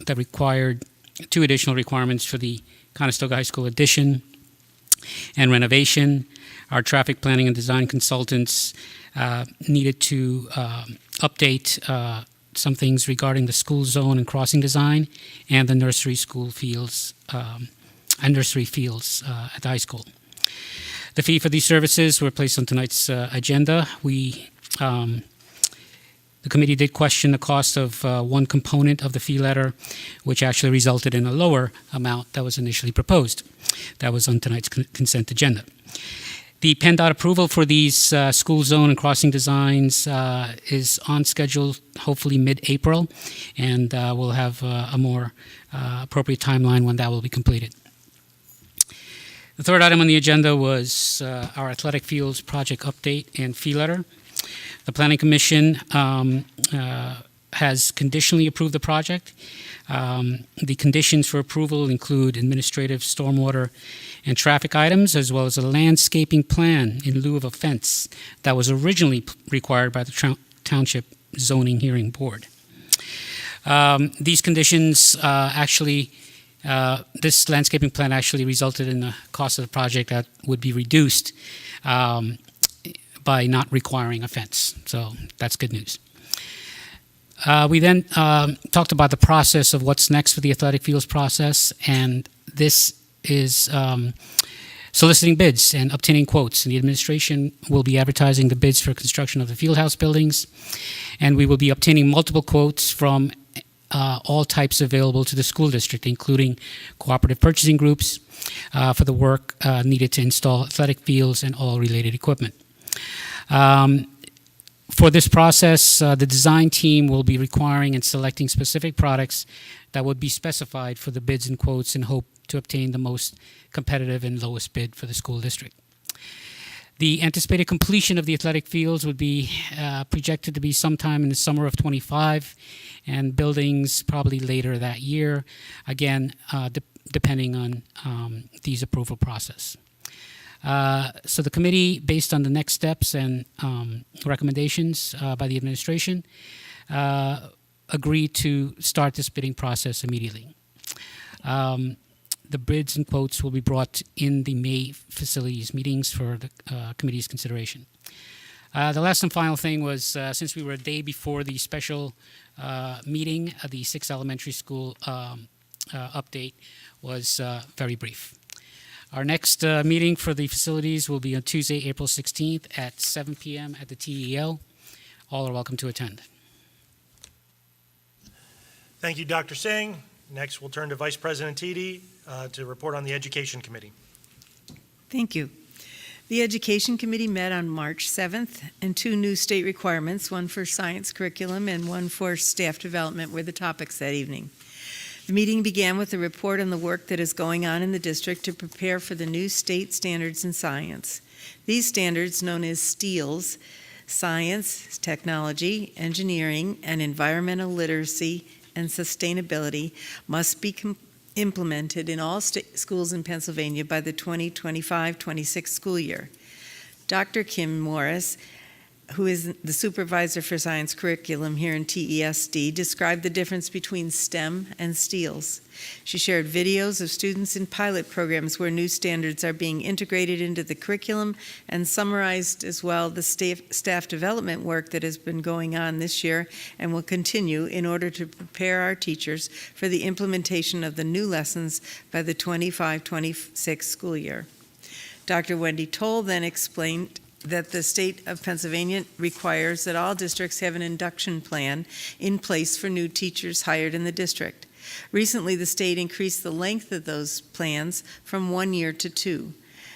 that required 2 additional requirements for the Conestoga High School addition and renovation. Our traffic planning and design consultants needed to update some things regarding the school zone and crossing design and the nursery school fields and nursery fields at the high school. The fee for these services were placed on tonight's agenda. The committee did question the cost of one component of the fee letter, which actually resulted in a lower amount that was initially proposed. That was on tonight's consent agenda. The PennDOT approval for these school zone and crossing designs is on schedule, hopefully mid-April, and we'll have a more appropriate timeline when that will be completed. The third item on the agenda was our athletic fields project update and fee letter. The Planning Commission has conditionally approved the project. The conditions for approval include administrative, stormwater, and traffic items, as well as a landscaping plan in lieu of a fence that was originally required by the Township Zoning Hearing Board. These conditions this landscaping plan actually resulted in the cost of the project that would be reduced by not requiring a fence. So that's good news. We then talked about the process of what's next for the athletic fields process, and this is soliciting bids and obtaining quotes. And the administration will be advertising the bids for construction of the fieldhouse buildings, and we will be obtaining multiple quotes from all types available to the school district, including cooperative purchasing groups for the work needed to install athletic fields and all related equipment. For this process, the design team will be requiring and selecting specific products that would be specified for the bids and quotes in hope to obtain the most competitive and lowest bid for the school district. The anticipated completion of the athletic fields would be projected to be sometime in the summer of '25, and buildings probably later that year, again, depending on these approval process. So the committee, based on the next steps and recommendations by the administration, agreed to start this bidding process immediately. The bids and quotes will be brought in the May facilities meetings for the committee's consideration. The last and final thing was, since we were a day before the special meeting, the 6th Elementary School update was very brief. Our next meeting for the facilities will be on Tuesday, April 16th at 7 p.m. at the TEL. All are welcome to attend. Thank you, Dr. Singh. Next, we'll turn to Vice President Teedy to report on the Education Committee. Thank you. The Education Committee met on March 7th, and 2 new state requirements, one for science curriculum and one for staff development, were the topics that evening. The meeting began with a report on the work that is going on in the district to prepare for the new state standards in science. These standards, known as STEELS, Science, Technology, Engineering, and Environmental Literacy and Sustainability, must be implemented in all schools in Pennsylvania by the 2025-26 school year. Dr. Kim Morris, who is the supervisor for science curriculum here in TESD, described the difference between STEM and STEELS. She shared videos of students in pilot programs where new standards are being integrated into the curriculum, and summarized as well the staff development work that has been going on this year and will continue in order to prepare our teachers for the implementation of the new lessons by the 25-26 school year. Dr. Wendy Toll then explained that the state of Pennsylvania requires that all districts have an induction plan in place for new teachers hired in the district. Recently, the state increased the length of those plans from 1 year to 2.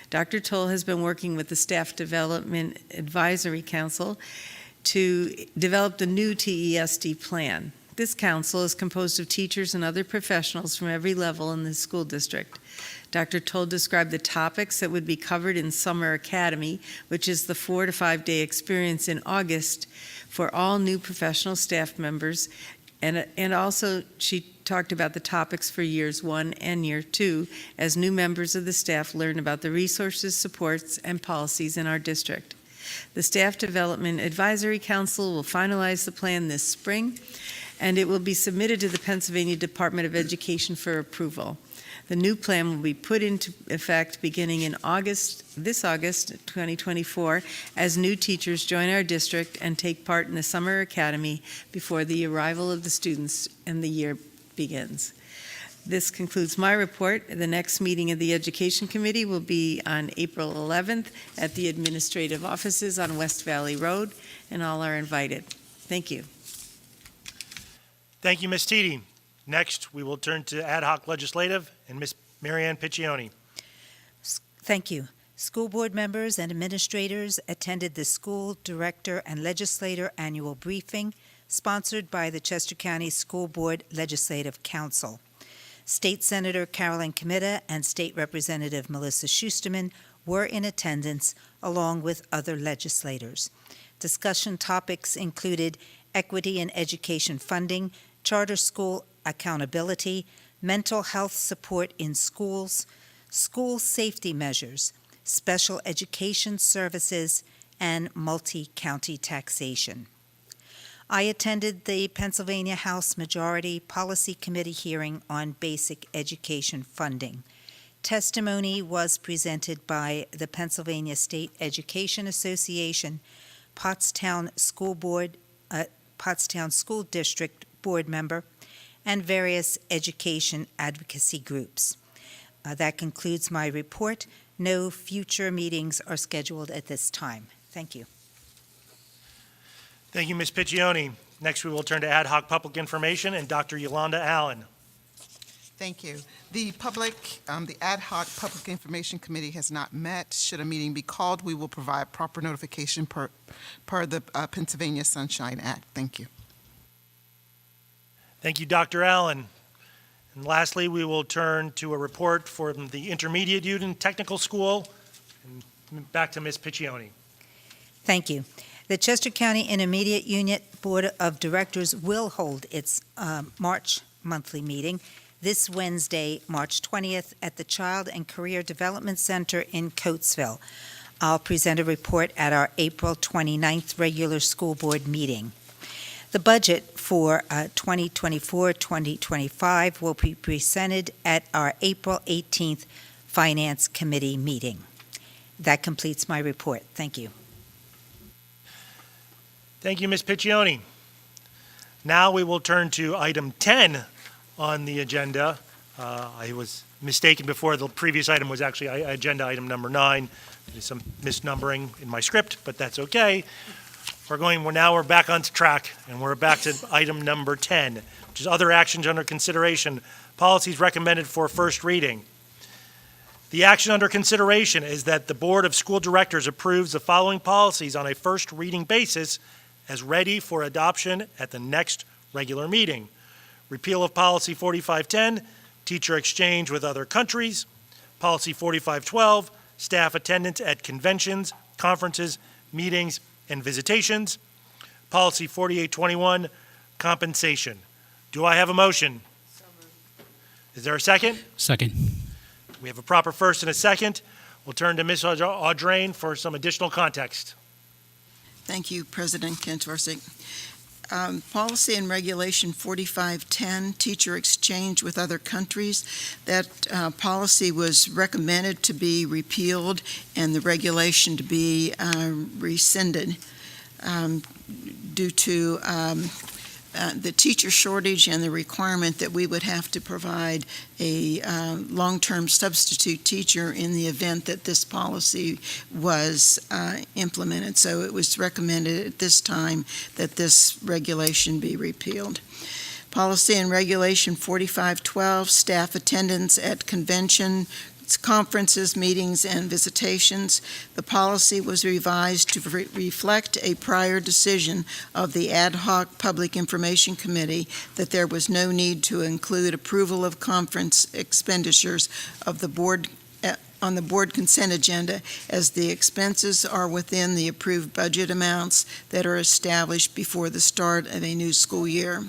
Dr. Toll has been working with the Staff Development Advisory Council to develop the new TESD plan. This council is composed of teachers and other professionals from every level in the school district. Dr. Toll described the topics that would be covered in Summer Academy, which is the 4 to 5 day experience in August for all new professional staff members. And also she talked about the topics for years 1 and year 2 as new members of the staff learn about the resources, supports, and policies in our district. The Staff Development Advisory Council will finalize the plan this spring, and it will be submitted to the Pennsylvania Department of Education for approval. The new plan will be put into effect beginning in this August 2024, as new teachers join our district and take part in the Summer Academy before the arrival of the students and the year begins. This concludes my report. The next meeting of the Education Committee will be on April 11th at the administrative offices on West Valley Road, and all are invited. Thank you. Thank you, Ms. Teedy. Next, we will turn to Ad Hoc Legislative and Ms. Marianne Piccioni. Thank you. School board members and administrators attended the School Director and Legislator Annual Briefing, sponsored by the Chester County School Board Legislative Council. State Senator Carolyn Comita and State Representative Melissa Schusterman were in attendance, along with other legislators. Discussion topics included equity in education funding, charter school accountability, mental health support in schools, school safety measures, special education services, and multi-county taxation. I attended the Pennsylvania House Majority Policy Committee hearing on basic education funding. Testimony was presented by the Pennsylvania State Education Association, Pottstown School District Board member, and various education advocacy groups. That concludes my report. No future meetings are scheduled at this time. Thank you. Thank you, Ms. Piccioni. Next, we will turn to Ad Hoc Public Information and Dr. Yolanda Allen. Thank you. The ad hoc Public Information Committee has not met. Should a meeting be called, we will provide proper notification per the Pennsylvania Sunshine Act. Thank you. Thank you, Dr. Allen. And lastly, we will turn to a report from the Intermediate Union Technical School. And back to Ms. Piccioni. Thank you. The Chester County Intermediate Unit Board of Directors will hold its March monthly meeting this Wednesday, March 20th, at the Child and Career Development Center in Coatesville. I'll present a report at our April 29th regular school board meeting. The budget for 2024-2025 will be presented at our April 18th Finance Committee meeting. That completes my report. Thank you. Thank you, Ms. Piccioni. Now we will turn to item 10 on the agenda. I was mistaken before. The previous item was actually agenda item number 9. There's some misnumbering in my script, but that's okay. We're back on track, and we're back to item number 10, which is other actions under consideration, policies recommended for first reading. The action under consideration is that the Board of School Directors approves the following policies on a first reading basis as ready for adoption at the next regular meeting. Repeal of Policy 4510, teacher exchange with other countries. Policy 4512, staff attendance at conventions, conferences, meetings, and visitations. Policy 4821, compensation. Do I have a motion? Is there a second? Second. We have a proper first and a second. We'll turn to Ms. Audrain for some additional context. Thank you, President Kantorsek. Policy and Regulation 4510, teacher exchange with other countries. That policy was recommended to be repealed and the regulation to be rescinded due to the teacher shortage and the requirement that we would have to provide a long-term substitute teacher in the event that this policy was implemented. So it was recommended at this time that this regulation be repealed. Policy and Regulation 4512, staff attendance at conferences, meetings, and visitations. The policy was revised to reflect a prior decision of the Ad hoc Public Information Committee that there was no need to include approval of conference expenditures of the board on the board consent agenda, as the expenses are within the approved budget amounts that are established before the start of a new school year.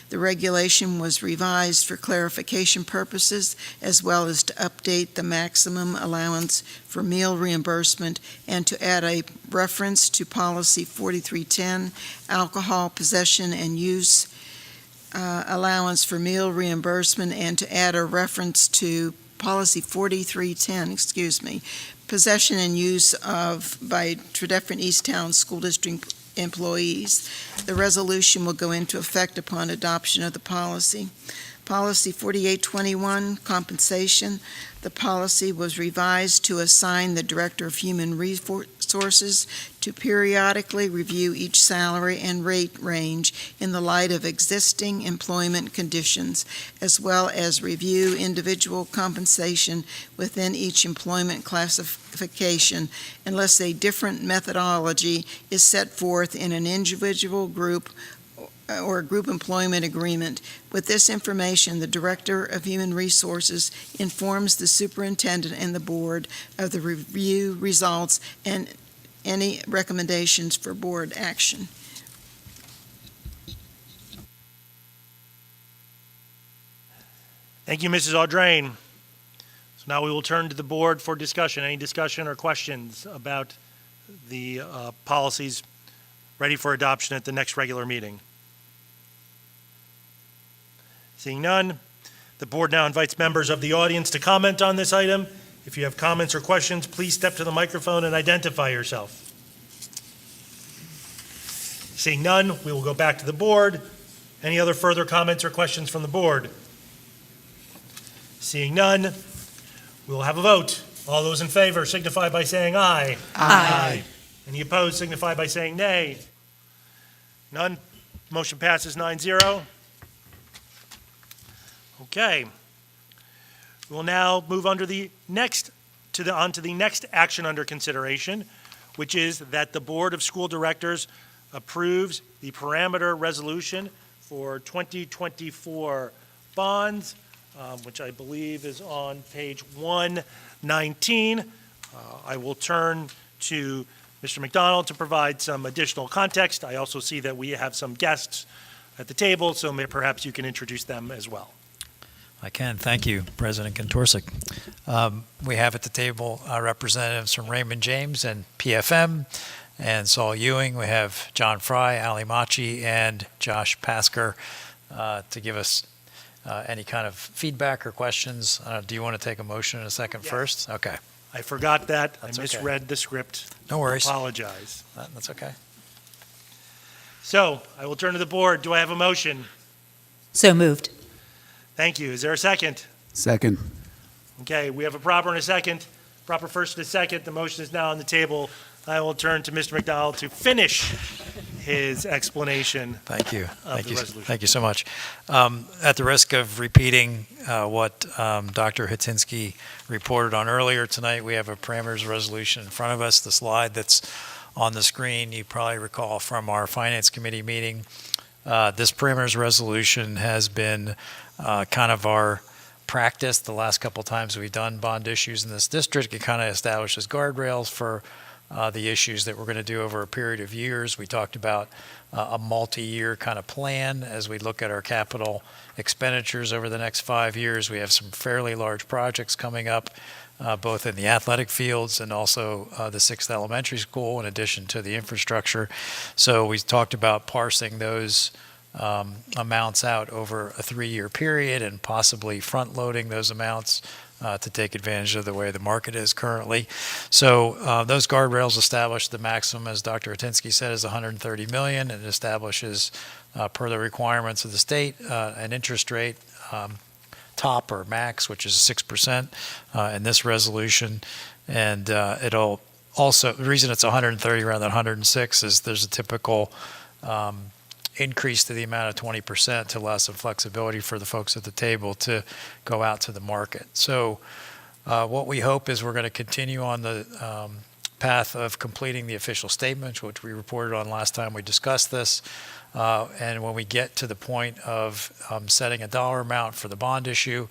The regulation was revised for clarification purposes, as well as to update the maximum allowance for meal reimbursement and to add a reference to Policy 4310, alcohol possession and use allowance for meal reimbursement, and to add a reference to Policy 4310, possession and use by Tredyffrin Easttown School District employees. The resolution will go into effect upon adoption of the policy. Policy 4821, compensation. The policy was revised to assign the Director of Human Resources to periodically review each salary and rate range in the light of existing employment conditions, as well as review individual compensation within each employment classification unless a different methodology is set forth in an individual group or group employment agreement. With this information, the Director of Human Resources informs the superintendent and the board of the review results and any recommendations for board action. Thank you, Mrs. Audrain. So now we will turn to the board for discussion. Any discussion or questions about the policies ready for adoption at the next regular meeting? Seeing none, the board now invites members of the audience to comment on this item. If you have comments or questions, please step to the microphone and identify yourself. Seeing none, we will go back to the board. Any other further comments or questions from the board? Seeing none, we will have a vote. All those in favor signify by saying aye. Aye. Any opposed signify by saying nay. None. Motion passes 9-0. Okay. We'll now move on to the next action under consideration, which is that the Board of School Directors approves the parameter resolution for 2024 bonds, which I believe is on page 119. I will turn to Mr. McDonald to provide some additional context. I also see that we have some guests at the table, so perhaps you can introduce them as well. I can. Thank you, President Kontorsek. We have at the table representatives from Raymond James and PFM and Saul Ewing. We have John Fry, Ali Machi, and Josh Pasker to give us any kind of feedback or questions. Do you want to take a motion in a second first? Okay. I forgot that. That's I okay. misread the script. No worries. Apologize. That's okay. So I will turn to the board. Do I have a motion? So moved. Thank you. Is there a second? Second. Okay, we have a proper and a second. Proper first and a second. The motion is now on the table. I will turn to Mr. McDonald to finish his explanation. Thank you. Of the resolution. Thank you so much. At the risk of repeating what Dr. Hatinsky reported on earlier tonight, we have a parameters resolution in front of us. The slide that's on the screen, you probably recall from our Finance Committee meeting. This parameters resolution has been kind of our practice the last couple times we've done bond issues in this district. It kind of establishes guardrails for the issues that we're going to do over a period of years. We talked about a multi-year kind of plan as we look at our capital expenditures over the next 5 years. We have some fairly large projects coming up, both in the athletic fields and also the 6th elementary school, in addition to the infrastructure. So we talked about parsing those amounts out over a 3-year period and possibly front-loading those amounts to take advantage of the way the market is currently. So those guardrails establish the maximum, as Dr. Hatinsky said, is $130 million. It establishes, per the requirements of the state, an interest rate top or max, which is 6% in this resolution. And it'll also, the reason it's 130 rather than 106 is there's a typical increase to the amount of 20% to allow some flexibility for the folks at the table to go out to the market. So what we hope is we're going to continue on the path of completing the official statement, which we reported on last time we discussed this. And when we get to the point of setting a dollar amount for the bond issue,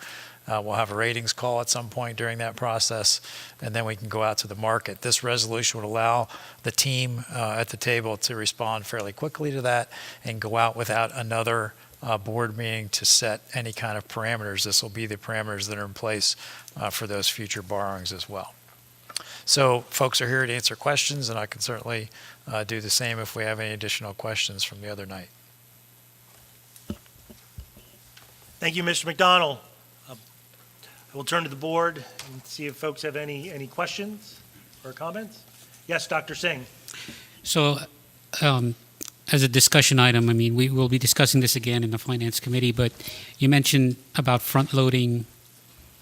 we'll have a ratings call at some point during that process, and then we can go out to the market. This resolution would allow the team at the table to respond fairly quickly to that and go out without another board meeting to set any kind of parameters. This will be the parameters that are in place for those future borrowings as well. So folks are here to answer questions, and I can certainly do the same if we have any additional questions from the other night. Thank you, Mr. McDonald. I will turn to the board and see if folks have any questions or comments. Yes, Dr. Singh. So, as a discussion item, I mean, we will be discussing this again in the Finance Committee, but you mentioned about front-loading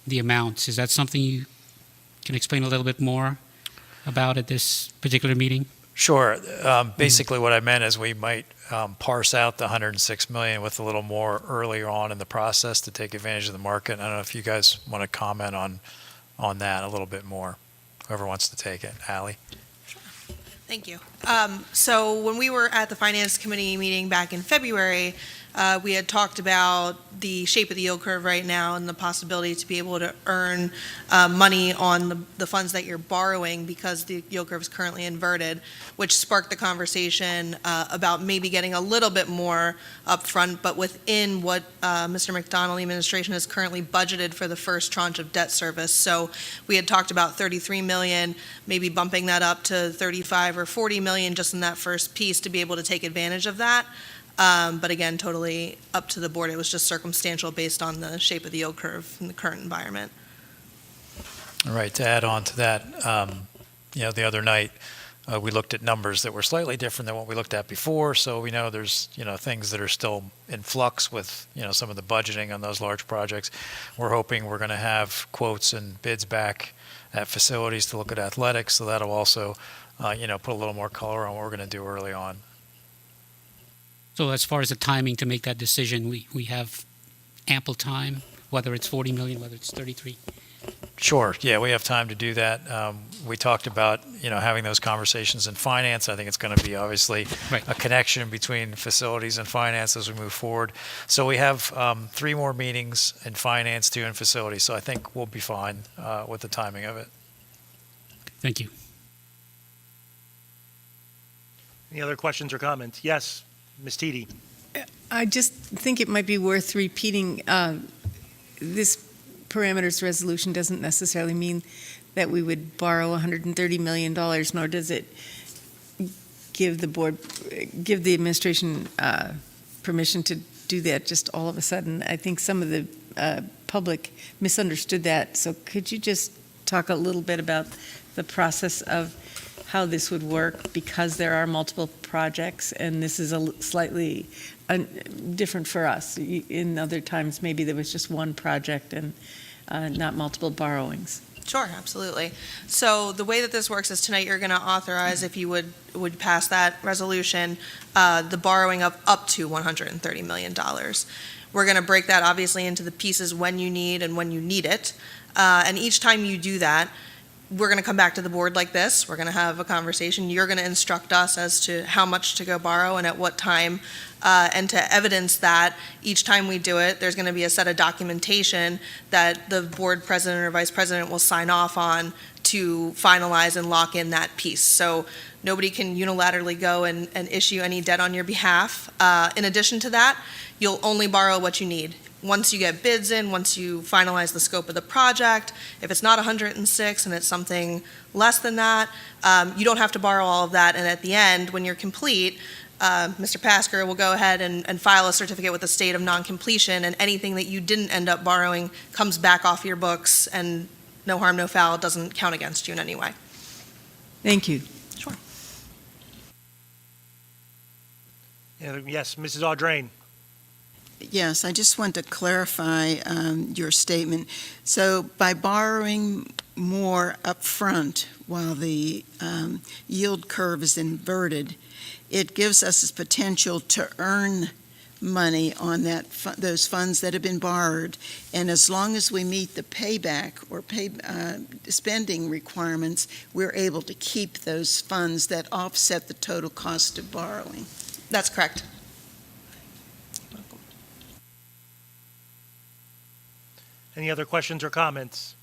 the amounts. Is that something you can explain a little bit more about at this particular meeting? Sure. Basically, what I meant is we might parse out the $106 million with a little more earlier on in the process to take advantage of the market. I don't know if you guys want to comment on that a little bit more. Whoever wants to take it. Allie? Thank you. So when we were at the Finance Committee meeting back in February, we had talked about the shape of the yield curve right now and the possibility to be able to earn money on the funds that you're borrowing because the yield curve is currently inverted, which sparked the conversation about maybe getting a little bit more upfront, but within what Mr. McDonald administration has currently budgeted for the first tranche of debt service. So we had talked about $33 million, maybe bumping that up to 35 or 40 million just in that first piece to be able to take advantage of that. But again, totally up to the board. It was just circumstantial based on the shape of the yield curve in the current environment. All right. To add on to that, the other night we looked at numbers that were slightly different than what we looked at before. So we know there's, things that are still in flux with, some of the budgeting on those large projects. We're hoping we're going to have quotes and bids back at facilities to look at athletics. So that'll also, put a little more color on what we're going to do early on. So as far as the timing to make that decision, we have ample time whether it's 40 million, whether it's 33. Sure. Yeah, we have time to do that. We talked about, having those conversations in finance. I think it's going to be obviously Right. a connection between facilities and finance as we move forward. So we have 3 more meetings in finance, 2 in facilities. So I think we'll be fine with the timing of it. Thank you. Any other questions or comments? Yes, Ms. Teedy. I just think it might be worth repeating, this parameters resolution doesn't necessarily mean that we would borrow $130 million, nor does it give the administration permission to do that just all of a sudden. I think some of the public misunderstood that. So could you just talk a little bit about the process of how this would work, because there are multiple projects and this is slightly different for us. In other times, maybe there was just one project and not multiple borrowings. Sure, absolutely. So the way that this works is tonight you're going to authorize, if you would pass that resolution, the borrowing of up to $130 million. We're going to break that obviously into the pieces when you need and when you need it. And each time you do that, we're going to come back to the board like this. We're going to have a conversation. You're going to instruct us as to how much to go borrow and at what time. And to evidence that, each time we do it, there's going to be a set of documentation that the board president or vice president will sign off on to finalize and lock in that piece. So nobody can unilaterally go and issue any debt on your behalf. In addition to that, you'll only borrow what you need. Once you get bids in, once you finalize the scope of the project, if it's not 106 and it's something less than that, you don't have to borrow all of that. And at the end, when you're complete, Mr. Pasker will go ahead and file a certificate with the state of non-completion, and anything that you didn't end up borrowing comes back off your books, and no harm, no foul, it doesn't count against you in any way. Thank you. Sure. Yes, Mrs. Audrain. Yes, I just want to clarify your statement. So by borrowing more upfront while the yield curve is inverted, it gives us this potential to earn money on those funds that have been borrowed. And as long as we meet the payback or spending requirements, we're able to keep those funds that offset the total cost of borrowing. That's correct. Any other questions or comments?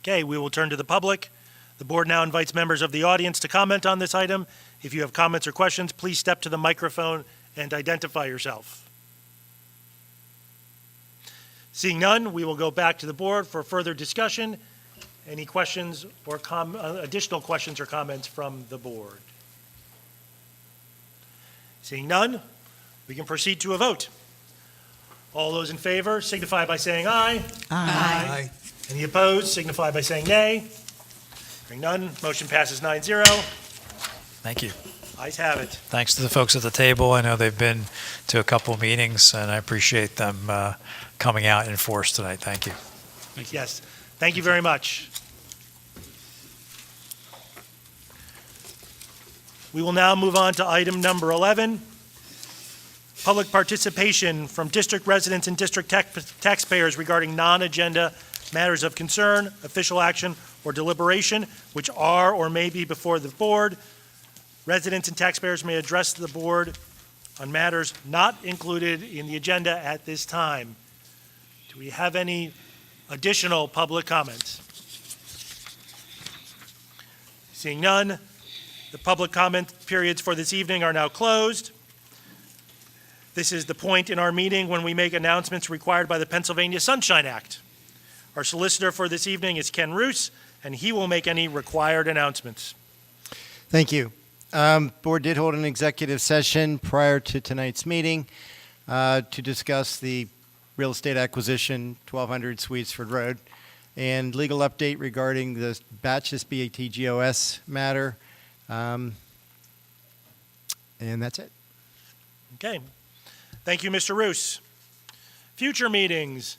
Okay, we will turn to the public. The board now invites members of the audience to comment on this item. If you have comments or questions, please step to the microphone and identify yourself. Seeing none, we will go back to the board for further discussion. Any questions or additional questions or comments from the board? Seeing none, we can proceed to a vote. All those in favor signify by saying aye. Aye. Any opposed signify by saying nay. Hearing none, motion passes 9-0. Thank you. Ayes have it. Thanks to the folks at the table. I know they've been to a couple of meetings, and I appreciate them coming out in force tonight. Thank you. Yes, thank you very much. We will now move on to item number 11. Public participation from district residents and district taxpayers regarding non-agenda matters of concern, official action, or deliberation, which are or may be before the board. Residents and taxpayers may address the board on matters not included in the agenda at this time. Do we have any additional public comments? Seeing none, the public comment periods for this evening are now closed. This is the point in our meeting when we make announcements required by the Pennsylvania Sunshine Act. Our solicitor for this evening is Ken Roos, and he will make any required announcements. Thank you. Board did hold an executive session prior to tonight's meeting to discuss the real estate acquisition, 1200 Sweetsford Road, and legal update regarding the Batches BATGOS matter. And that's it. Okay. Thank you, Mr. Roos. Future meetings,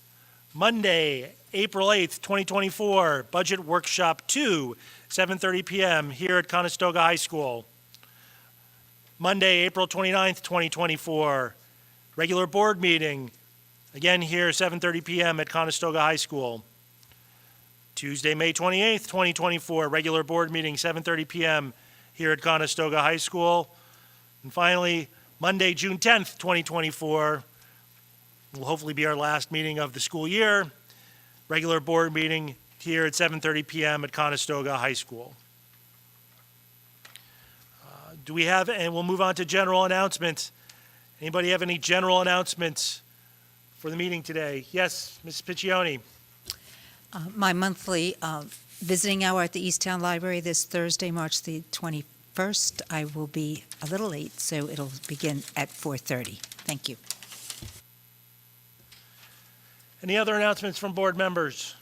Monday, April 8th, 2024, Budget Workshop 2, 7:30 p.m. here at Conestoga High School. Monday, April 29th, 2024, regular board meeting, Again here, 7:30 p.m. at Conestoga High School. Tuesday, May 28th, 2024, regular board meeting, 7:30 p.m. here at Conestoga High School. And finally, Monday, June 10th, 2024, will hopefully be our last meeting of the school year. Regular board meeting here at 7:30 p.m. at Conestoga High School. Do we have, and we'll move on to general announcements. Anybody have any general announcements for the meeting today? Yes, Mrs. Piccioni. My monthly visiting hour at the Easttown Library this Thursday, March the 21st. I will be a little late, so it'll begin at 4:30. Thank you. Any other announcements from board members?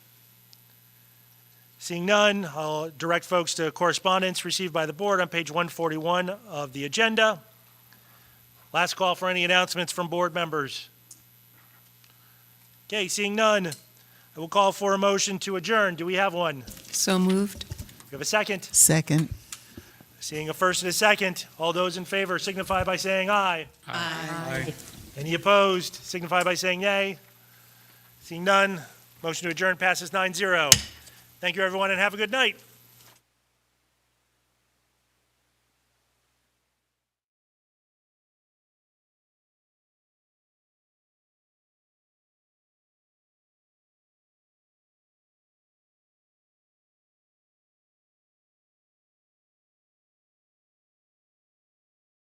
Seeing none, I'll direct folks to correspondence received by the board on page 141 of the agenda. Last call for any announcements from board members. Okay, seeing none, I will call for a motion to adjourn. Do we have one? So moved. We have a second. Second. Seeing a first and a second, all those in favor signify by saying aye. Aye. Any opposed signify by saying nay. Seeing none, motion to adjourn passes 9-0. Thank you, everyone, and have a good night.